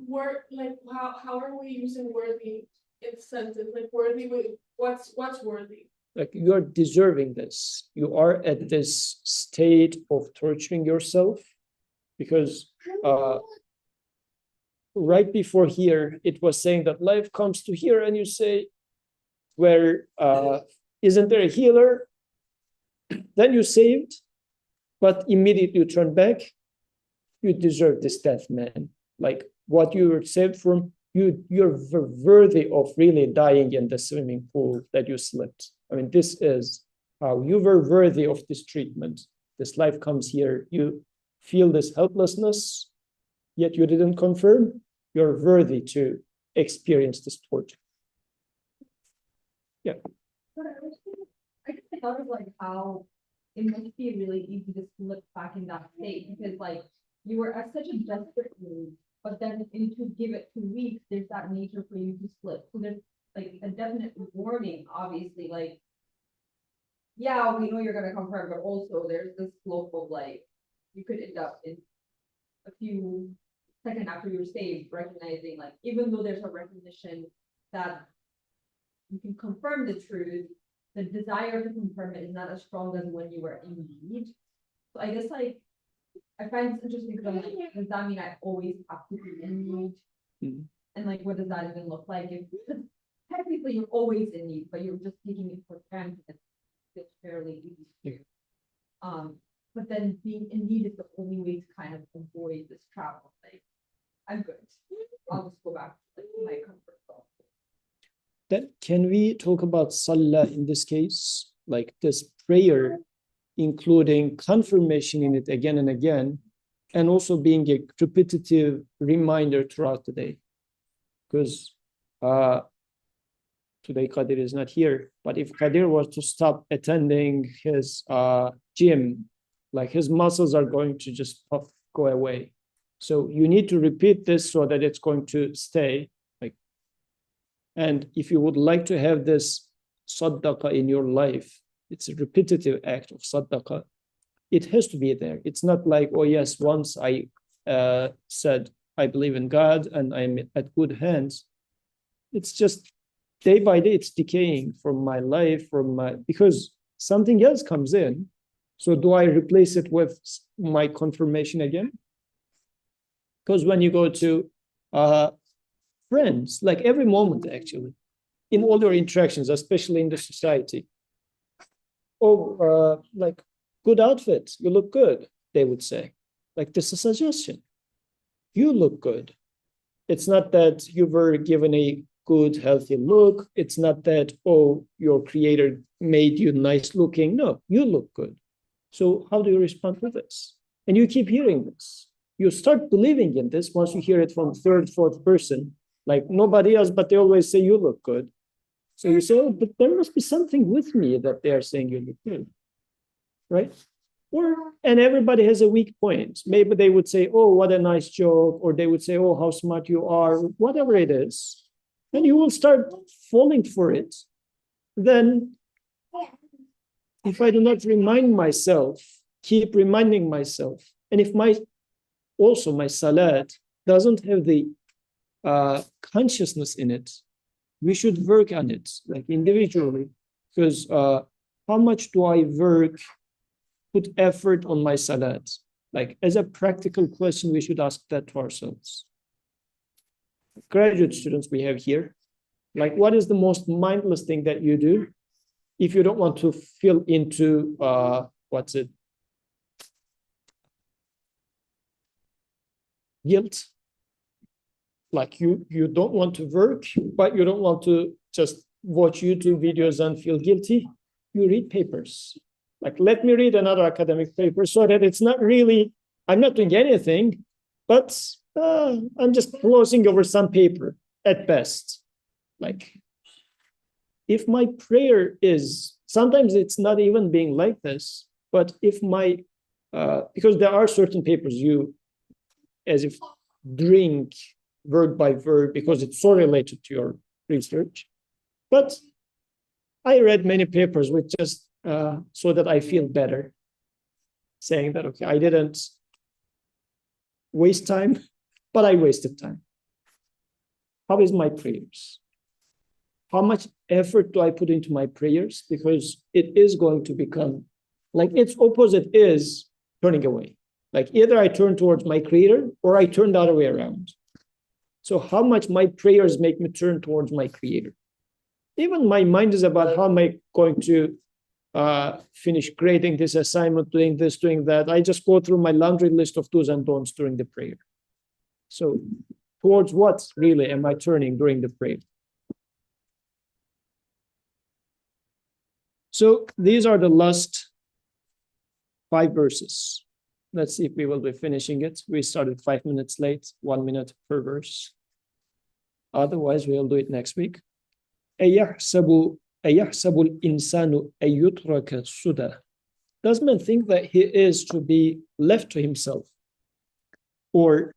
word, like how are we using worthy in sentence? Like worthy with what's worthy? Like you're deserving this. You are at this state of torturing yourself because right before here, it was saying that life comes to here and you say, where isn't there a healer? Then you saved, but immediately you turn back. You deserve this death, man. Like what you were saved from, you're worthy of really dying in the swimming pool that you slipped. I mean, this is how you were worthy of this treatment. This life comes here, you feel this helplessness, yet you didn't confirm. You're worthy to experience this torture. Yeah. I just thought of like how it must be really easy to slip back in that state because like you were at such a desperate mood, but then if you give it 2 weeks, there's that nature for you to slip. So there's like a definite warning, obviously, like, yeah, we know you're gonna confirm, but also there's this slope of like, you could end up in a few seconds after you're saved, recognizing like, even though there's a recognition that you can confirm the truth, the desire to confirm it is not as strong as when you were in need. So I guess like, I find this interesting because I'm like, does that mean I always have to be in need? And like, what does that even look like? If technically you're always in need, but you're just taking it for granted, it's fairly easy. But then being in need is the only way to kind of avoid this travel. Like, I'm good. I'll just go back to like, my comfort zone. Then can we talk about Salah in this case? Like this prayer, including confirmation in it again and again, and also being a repetitive reminder throughout the day. Because today Qadir is not here, but if Qadir was to stop attending his gym, like his muscles are going to just go away. So you need to repeat this so that it's going to stay. Like, and if you would like to have this saddaqah in your life, it's a repetitive act of saddaqah. It has to be there. It's not like, oh yes, once I said I believe in God and I'm at good hands. It's just day by day, it's decaying from my life, because something else comes in. So do I replace it with my confirmation again? Because when you go to friends, like every moment actually, in all your interactions, especially in the society. Oh, like good outfit, you look good, they would say. Like this is a suggestion. You look good. It's not that you were given a good, healthy look. It's not that, oh, your creator made you nice looking. No, you look good. So how do you respond to this? And you keep hearing this. You start believing in this once you hear it from third, fourth person, like nobody else, but they always say you look good. So you say, oh, but there must be something with me that they are saying you look good, right? And everybody has a weak point. Maybe they would say, oh, what a nice joke, or they would say, oh, how smart you are, whatever it is. And you will start falling for it. Then, if I do not remind myself, keep reminding myself, and if my salat doesn't have the consciousness in it, we should work on it, like individually, because how much do I work, put effort on my salat? Like as a practical question, we should ask that to ourselves. Graduate students we have here, like what is the most mindless thing that you do if you don't want to feel into, guilt? Like you don't want to work, but you don't want to just watch YouTube videos and feel guilty. You read papers. Like, let me read another academic paper so that it's not really, I'm not doing anything, but I'm just glossing over some paper at best. Like, if my prayer is, sometimes it's not even being like this, but if my, because there are certain papers you, as if drink word by word because it's so related to your research. But I read many papers with just so that I feel better, saying that, okay, I didn't waste time, but I wasted time. How is my prayers? How much effort do I put into my prayers? Because it is going to become, like its opposite is turning away. Like either I turn towards my creator or I turn the other way around. So how much my prayers make me turn towards my creator? Even my mind is about how am I going to finish grading this assignment, doing this, doing that. I just go through my laundry list of do's and don'ts during the prayer. So towards what really am I turning during the prayer? So these are the last 5 verses. Let's see if we will be finishing it. We started 5 minutes late, 1 minute per verse. Otherwise, we'll do it next week. أَيَحْسَبُ الْإِنسَانُ أَن يُتْرَكَ سُدًى. Does man think that he is to be left to himself, or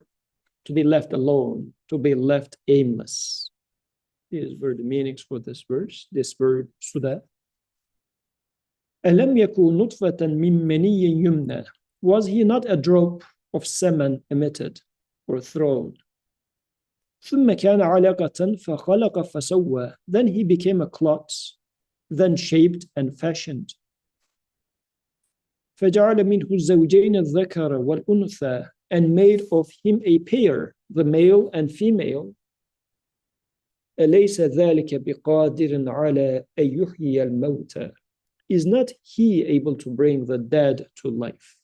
to be left alone, to be left aimless? These were the meanings for this verse, this word سُدًى. أَلَمْ يَكُنْ نُطْفَةً مِّن مَّنِيٍّ يُمْنَى. Was he not a drop of semen emitted or thrown? ثم كان علقة فخلق فسوى. Then he became a clot, then shaped and fashioned. فجعل منه الزوجين الذكر والأنثى, and made of him a pair, the male and female. أليس ذلك بقادر على أن يحيي الموتى. Is not he able to bring the dead to life?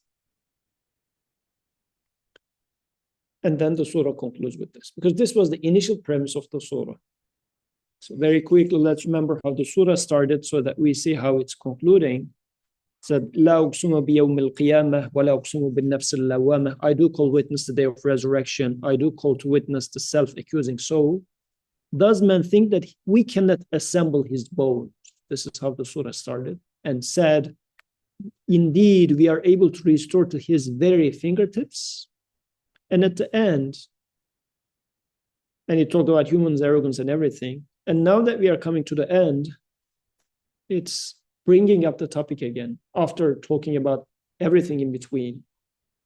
And then the surah concludes with this, because this was the initial premise of the surah. So very quickly, let's remember how the surah started so that we see how it's concluding. It said, لا أقسم بيوم القيامة ولا أقسم بالنفس اللوامة. I do call witness the day of resurrection. I do call to witness the self-accusing soul. Does man think that we cannot assemble his bones? This is how the surah started, and said, indeed, we are able to restore to his very fingertips. And at the end, and he talked about humans' arrogance and everything. And now that we are coming to the end, it's bringing up the topic again after talking about everything in between.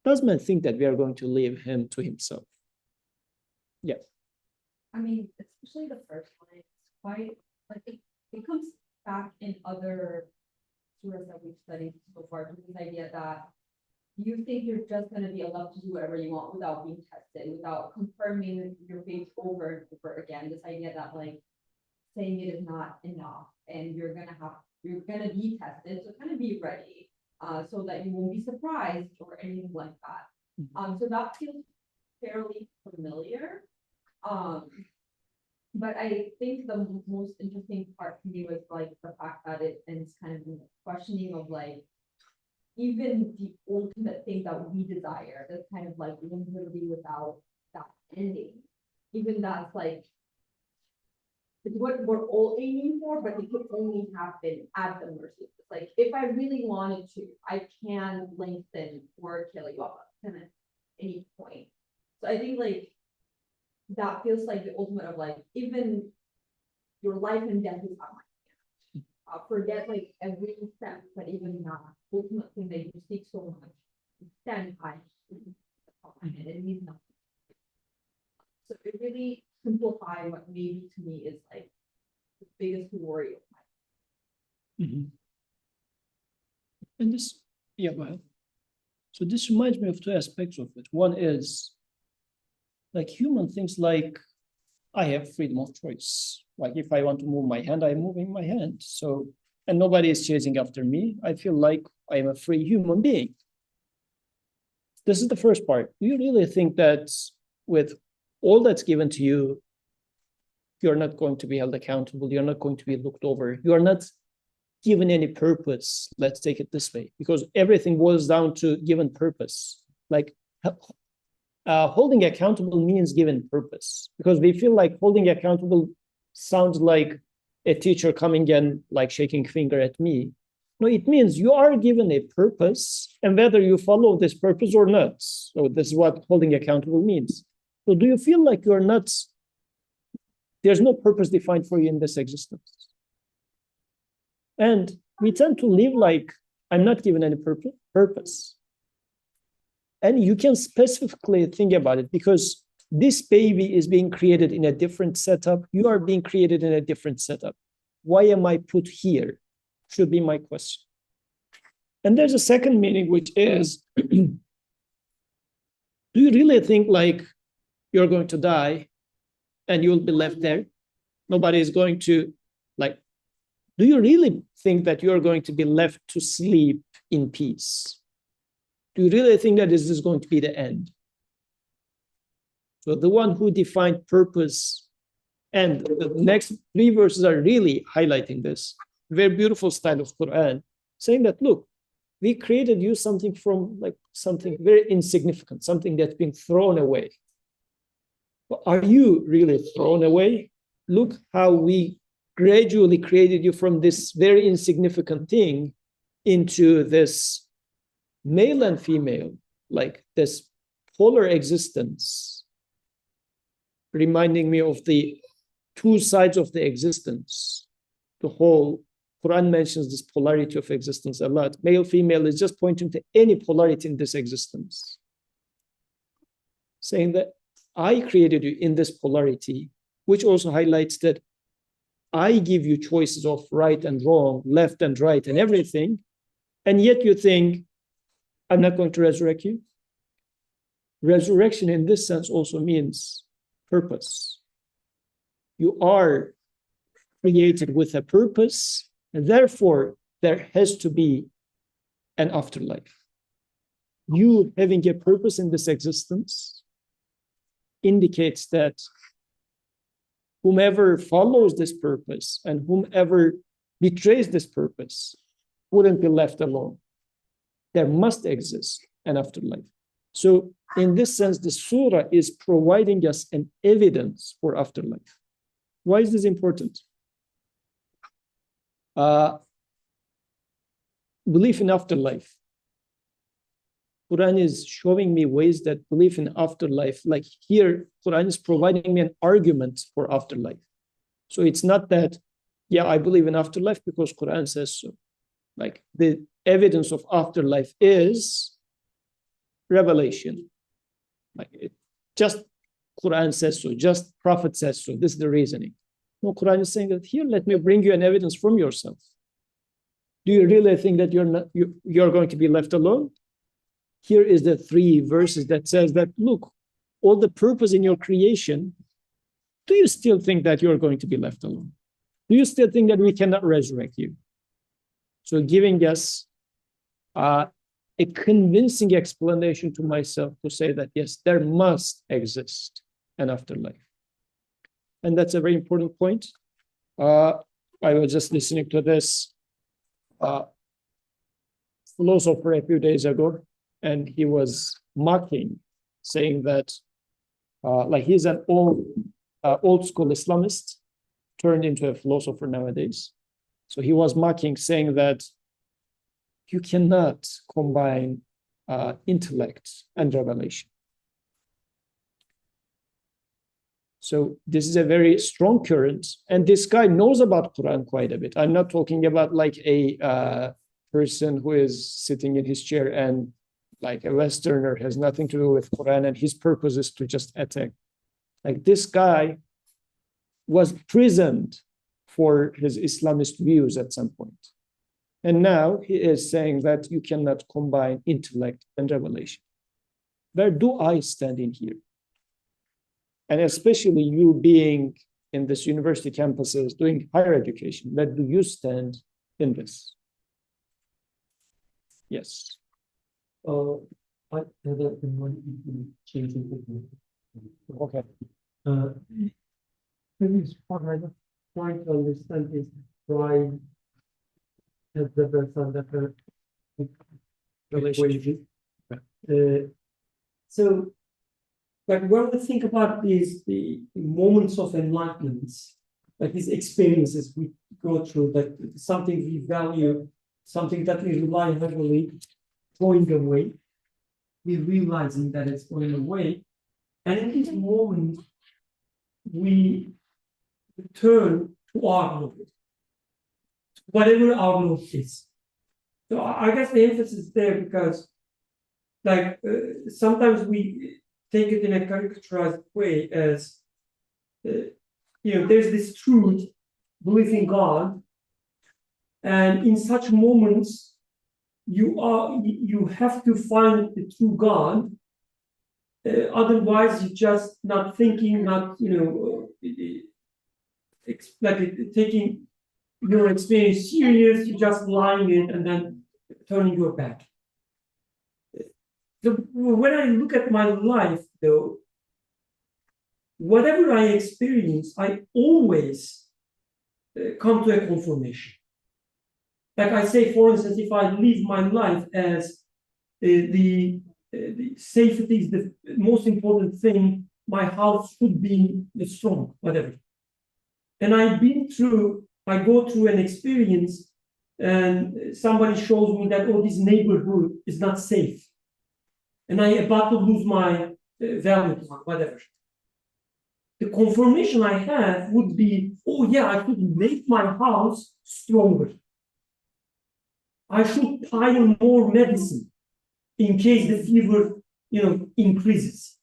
Does man think that we are going to leave him to himself? Yeah. I mean, especially the first one, it's quite, like, it comes back in other surahs that we've studied so far, to this idea that you think you're just gonna be allowed to do whatever you want without being tested, without confirming your faith over and over again. This idea that like saying it is not enough and you're gonna be tested, so kind of be ready, so that you won't be surprised or anything like that. So that feels fairly familiar. But I think the most interesting part for me was like the fact that it's kind of questioning of like, even the ultimate thing that we desire, that's kind of like literally without that ending. Even that's like, it's what we're all aiming for, but it could only happen at the mercy. It's like, if I really wanted to, I can lengthen or kill you off at any point. So I think like, that feels like the ultimate of like, even your life and death is out. Forget like every step, but even that ultimate thing that you seek so much, stand high, and it means nothing. So it really simplifies what maybe to me is like the biggest worry of mine. Mhm. And this, yeah, go ahead. So this reminds me of two aspects of it. One is like human things like I have freedom of choice. Like if I want to move my hand, I'm moving my hand. So, and nobody is chasing after me. I feel like I am a free human being. This is the first part. Do you really think that with all that's given to you, you're not going to be held accountable? You're not going to be looked over. You are not given any purpose. Let's take it this way, because everything boils down to given purpose. Like holding accountable means given purpose, because we feel like holding accountable sounds like a teacher coming and like shaking finger at me. No, it means you are given a purpose, and whether you follow this purpose or not. So this is what holding accountable means. So do you feel like you're not, there's no purpose defined for you in this existence? And we tend to live like, I'm not given any purpose. And you can specifically think about it, because this baby is being created in a different setup. You are being created in a different setup. Why am I put here? Should be my question. And there's a second meaning, which is, do you really think like you're going to die and you'll be left there? Nobody is going to, like, do you really think that you're going to be left to sleep in peace? Do you really think that this is going to be the end? So the one who defined purpose, and the next three verses are really highlighting this, very beautiful style of Quran, saying that, look, we created you something from like something very insignificant, something that's been thrown away. But are you really thrown away? Look how we gradually created you from this very insignificant thing into this male and female, like this polar existence, reminding me of the two sides of the existence. The whole Quran mentions this polarity of existence a lot. Male, female is just pointing to any polarity in this existence, saying that I created you in this polarity, which also highlights that I give you choices of right and wrong, left and right, and everything, and yet you think, I'm not going to resurrect you. Resurrection in this sense also means purpose. You are created with a purpose, and therefore there has to be an afterlife. You having a purpose in this existence indicates that whomever follows this purpose and whomever betrays this purpose wouldn't be left alone. There must exist an afterlife. So in this sense, the surah is providing us an evidence for afterlife. Why is this important? Belief in afterlife. Quran is showing me ways that belief in afterlife, like here, Quran is providing me an argument for afterlife. So it's not that, yeah, I believe in afterlife because Quran says so. Like the evidence of afterlife is revelation. Like it, just Quran says so, just Prophet says so. This is the reasoning. No, Quran is saying that here, let me bring you an evidence from yourself. Do you really think that you're going to be left alone? here is the 3 verses that says that, look, all the purpose in your creation, do you still think that you're going to be left alone? Do you still think that we cannot resurrect you? So giving us a convincing explanation to myself to say that, yes, there must exist an afterlife. And that's a very important point. I was just listening to this philosopher a few days ago, and he was mocking, saying that like he's an old school Islamist turned into a philosopher nowadays. So he was mocking, saying that you cannot combine intellect and revelation. So this is a very strong current, and this guy knows about Quran quite a bit. I'm not talking about like a person who is sitting in his chair and like a Westerner, has nothing to do with Quran, and his purpose is to just attack. Like this guy was prisoned for his Islamist views at some point. And now he is saying that you cannot combine intellect and revelation. Where do I stand in here? And especially you being in this university campuses, doing higher education, where do you stand in this? Yes. I had a changing. Okay. Previous part I'm trying to understand is why as the verse on the Relationship. So, like when we think about the moments of enlightenment, like these experiences we go through, like something we value, something that we rely heavily, going away, we're realizing that it's going away, and in this moment, we turn to our Lord, whatever our Lord is. So I guess the emphasis is there because, like, sometimes we take it in a caricaturized way as, there's this truth, belief in God, and in such moments, you have to find the true God. Otherwise, you're just not thinking, not taking your experience serious. You're just lying in and then turning your back. So when I look at my life, though, whatever I experience, I always come to a confirmation. Like I say, for instance, if I live my life as the safety is the most important thing, my house should be strong, whatever. And I go through an experience, and somebody shows me that, oh, this neighborhood is not safe. And I about to lose my value, whatever. The confirmation I have would be, oh yeah, I should make my house stronger. I should pile more medicine in case the fever, increases.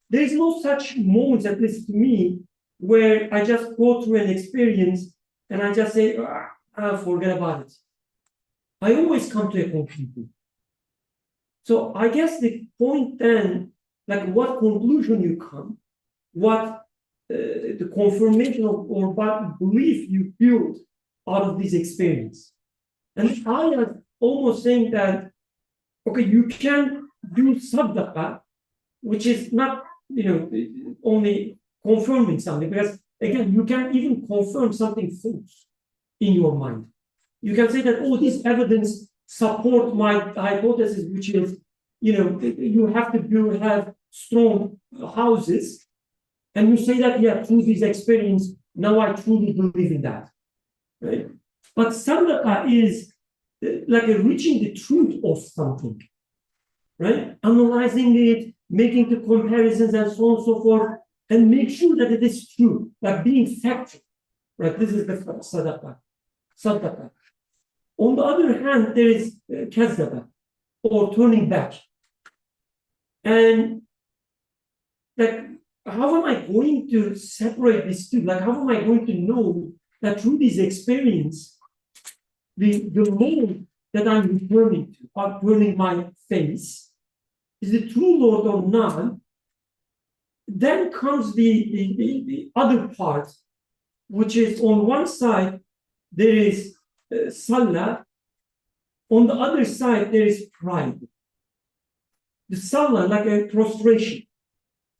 There is no such moments, at least to me, where I just go through an experience and I just say, forget about it. I always come to a conclusion. So I guess the point then, like what conclusion you come, what the confirmation of or what belief you build out of this experience. And I am almost saying that, okay, you can do sadaqah, which is not, only confirming something, because again, you can even confirm something false in your mind. You can say that, oh, this evidence support my hypothesis, which is, you have to have strong houses, and you say that, yeah, through this experience, now I truly believe in that, right? But sadaqah is like reaching the truth of something, right? Analyzing it, making the comparisons and so on and so forth, and make sure that it is true, like being factual, right? This is the sadaqah. On the other hand, there is kazaba, or turning back. And like, how am I going to separate these two? Like, how am I going to know that through this experience, the mode that I'm returning to, or turning my face, is the true Lord or not, then comes the other part, which is on one side, there is Salah, on the other side, there is pride. The Salah, like a prostration,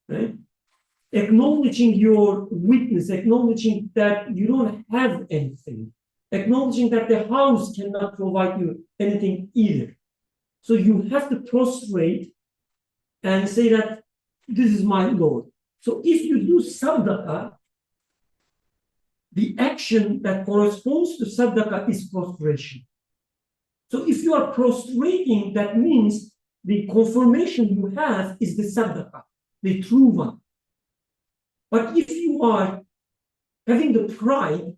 right? Acknowledging your weakness, acknowledging that you don't have anything, acknowledging that the house cannot provide you anything either. So you have to prostrate and say that this is my Lord. So if you do sadaqah, the action that corresponds to sadaqah is prostration. So if you are prostrating, that means the confirmation you have is the sadaqah, the true one. But if you are having the pride,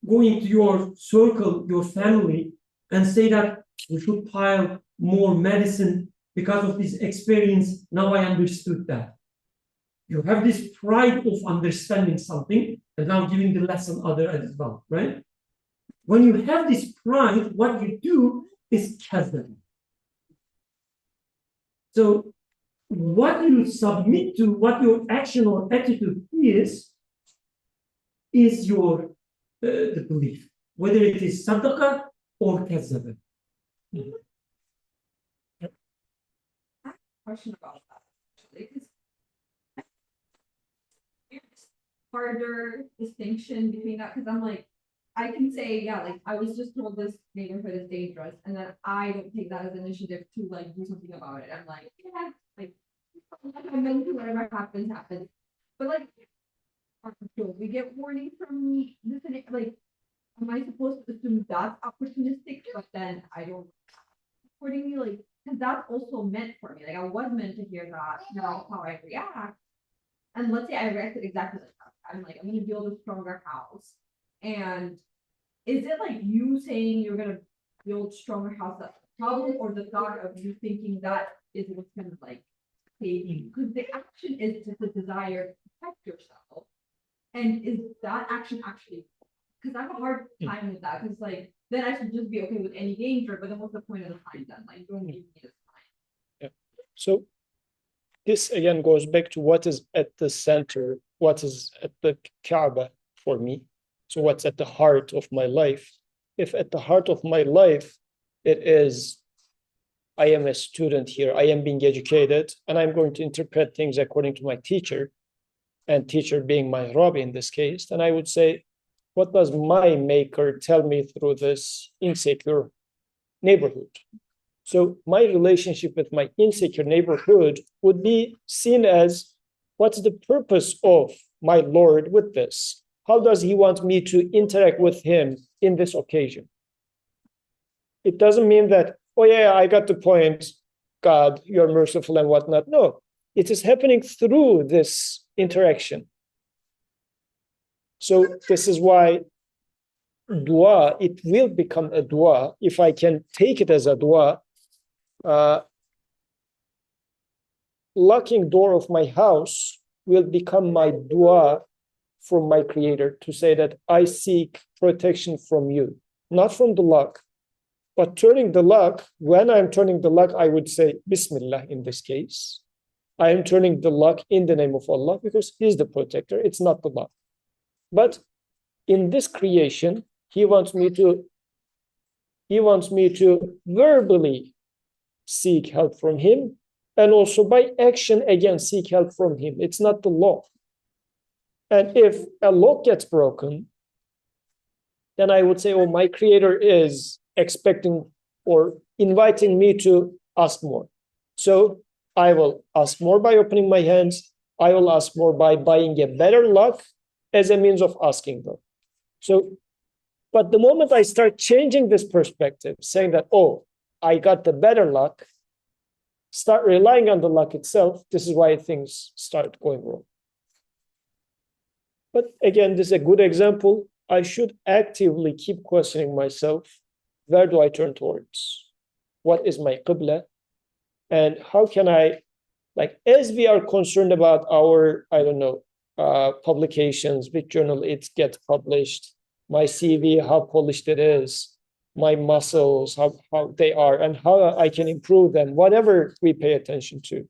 going to your circle, your family, and say that we should pile more medicine because of this experience, now I understood that. You have this pride of understanding something and now giving the lesson other as well, right? When you have this pride, what you do is kazan. So what you submit to, what your action or attitude is your the belief, whether it is sadaqah or kazab. Question about that, actually, because harder distinction between that, because I'm like, I can say, yeah, like I was just told this neighborhood is dangerous, and then I don't take that as initiative to like do something about it. I'm like, yeah, like I'm meant to, whatever happens, happens. But like, we get warning from this, like, am I supposed to assume that's opportunistic? But then I don't accordingly, like, because that's also meant for me. Like I was meant to hear that, now how I react. And let's say I reacted exactly like that. I'm like, I'm gonna build a stronger house. And is it like you saying you're gonna build stronger house that's the problem, or the thought of you thinking that is what's gonna like save you? Because the action is just a desire to protect yourself. And is that action actually, because I have a hard time with that, because like then I should just be okay with any danger, but then what's the point of the time then? Like don't give me this time. Yeah. So this again goes back to what is at the center, what is at the Kaaba for me. So what's at the heart of my life? If at the heart of my life, it is, I am a student here, I am being educated, and I'm going to interpret things according to my teacher, and teacher being my Rabbi in this case, then I would say, what does my maker tell me through this insecure neighborhood? So my relationship with my insecure neighborhood would be seen as, what's the purpose of my Lord with this? How does he want me to interact with him in this occasion? It doesn't mean that, oh yeah, I got the point, God, you're merciful and whatnot. No, it is happening through this interaction. So this is why dua, it will become a dua, if I can take it as a dua. Locking door of my house will become my dua from my creator, to say that I seek protection from you, not from the lock, but turning the lock. When I'm turning the lock, I would say Bismillah in this case. I am turning the lock in the name of Allah, because he's the protector, it's not the lock. But in this creation, he wants me to verbally seek help from him, and also by action again seek help from him. It's not the law. And if a lock gets broken, then I would say, oh, my creator is expecting or inviting me to ask more. So I will ask more by opening my hands. I will ask more by buying a better lock as a means of asking them. So, but the moment I start changing this perspective, saying that, oh, I got the better lock, start relying on the luck itself, this is why things start going wrong. But again, this is a good example. I should actively keep questioning myself. Where do I turn towards? What is my qibla? And how can I, like, as we are concerned about our, I don't know, publications, big journal, it gets published, my CV, how polished it is, my muscles, how they are, and how I can improve them, whatever we pay attention to.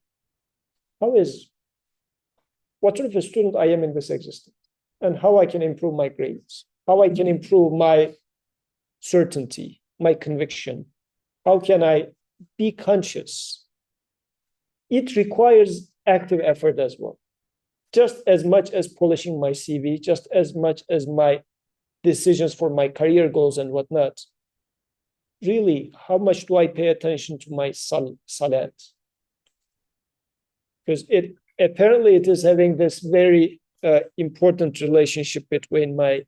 What sort of a student I am in this existence, and how I can improve my grades, how I can improve my certainty, my conviction, how can I be conscious. It requires active effort as well. Just as much as polishing my CV, just as much as my decisions for my career goals and whatnot. Really, how much do I pay attention to my salat? Because apparently it is having this very important relationship between my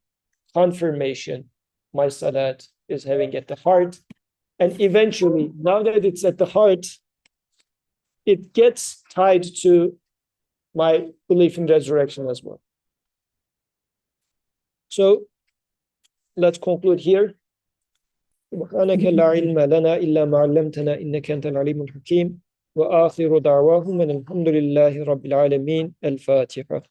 confirmation, my salat is having at the heart, and eventually, now that it's at the heart, it gets tied to my belief in resurrection as well. So let's conclude here. سبحانك لا علم لنا إلا ما علمتنا إنك أنت العليم الحكيم وآخر دعواهم أن الحمد لله رب العالمين الفاتحة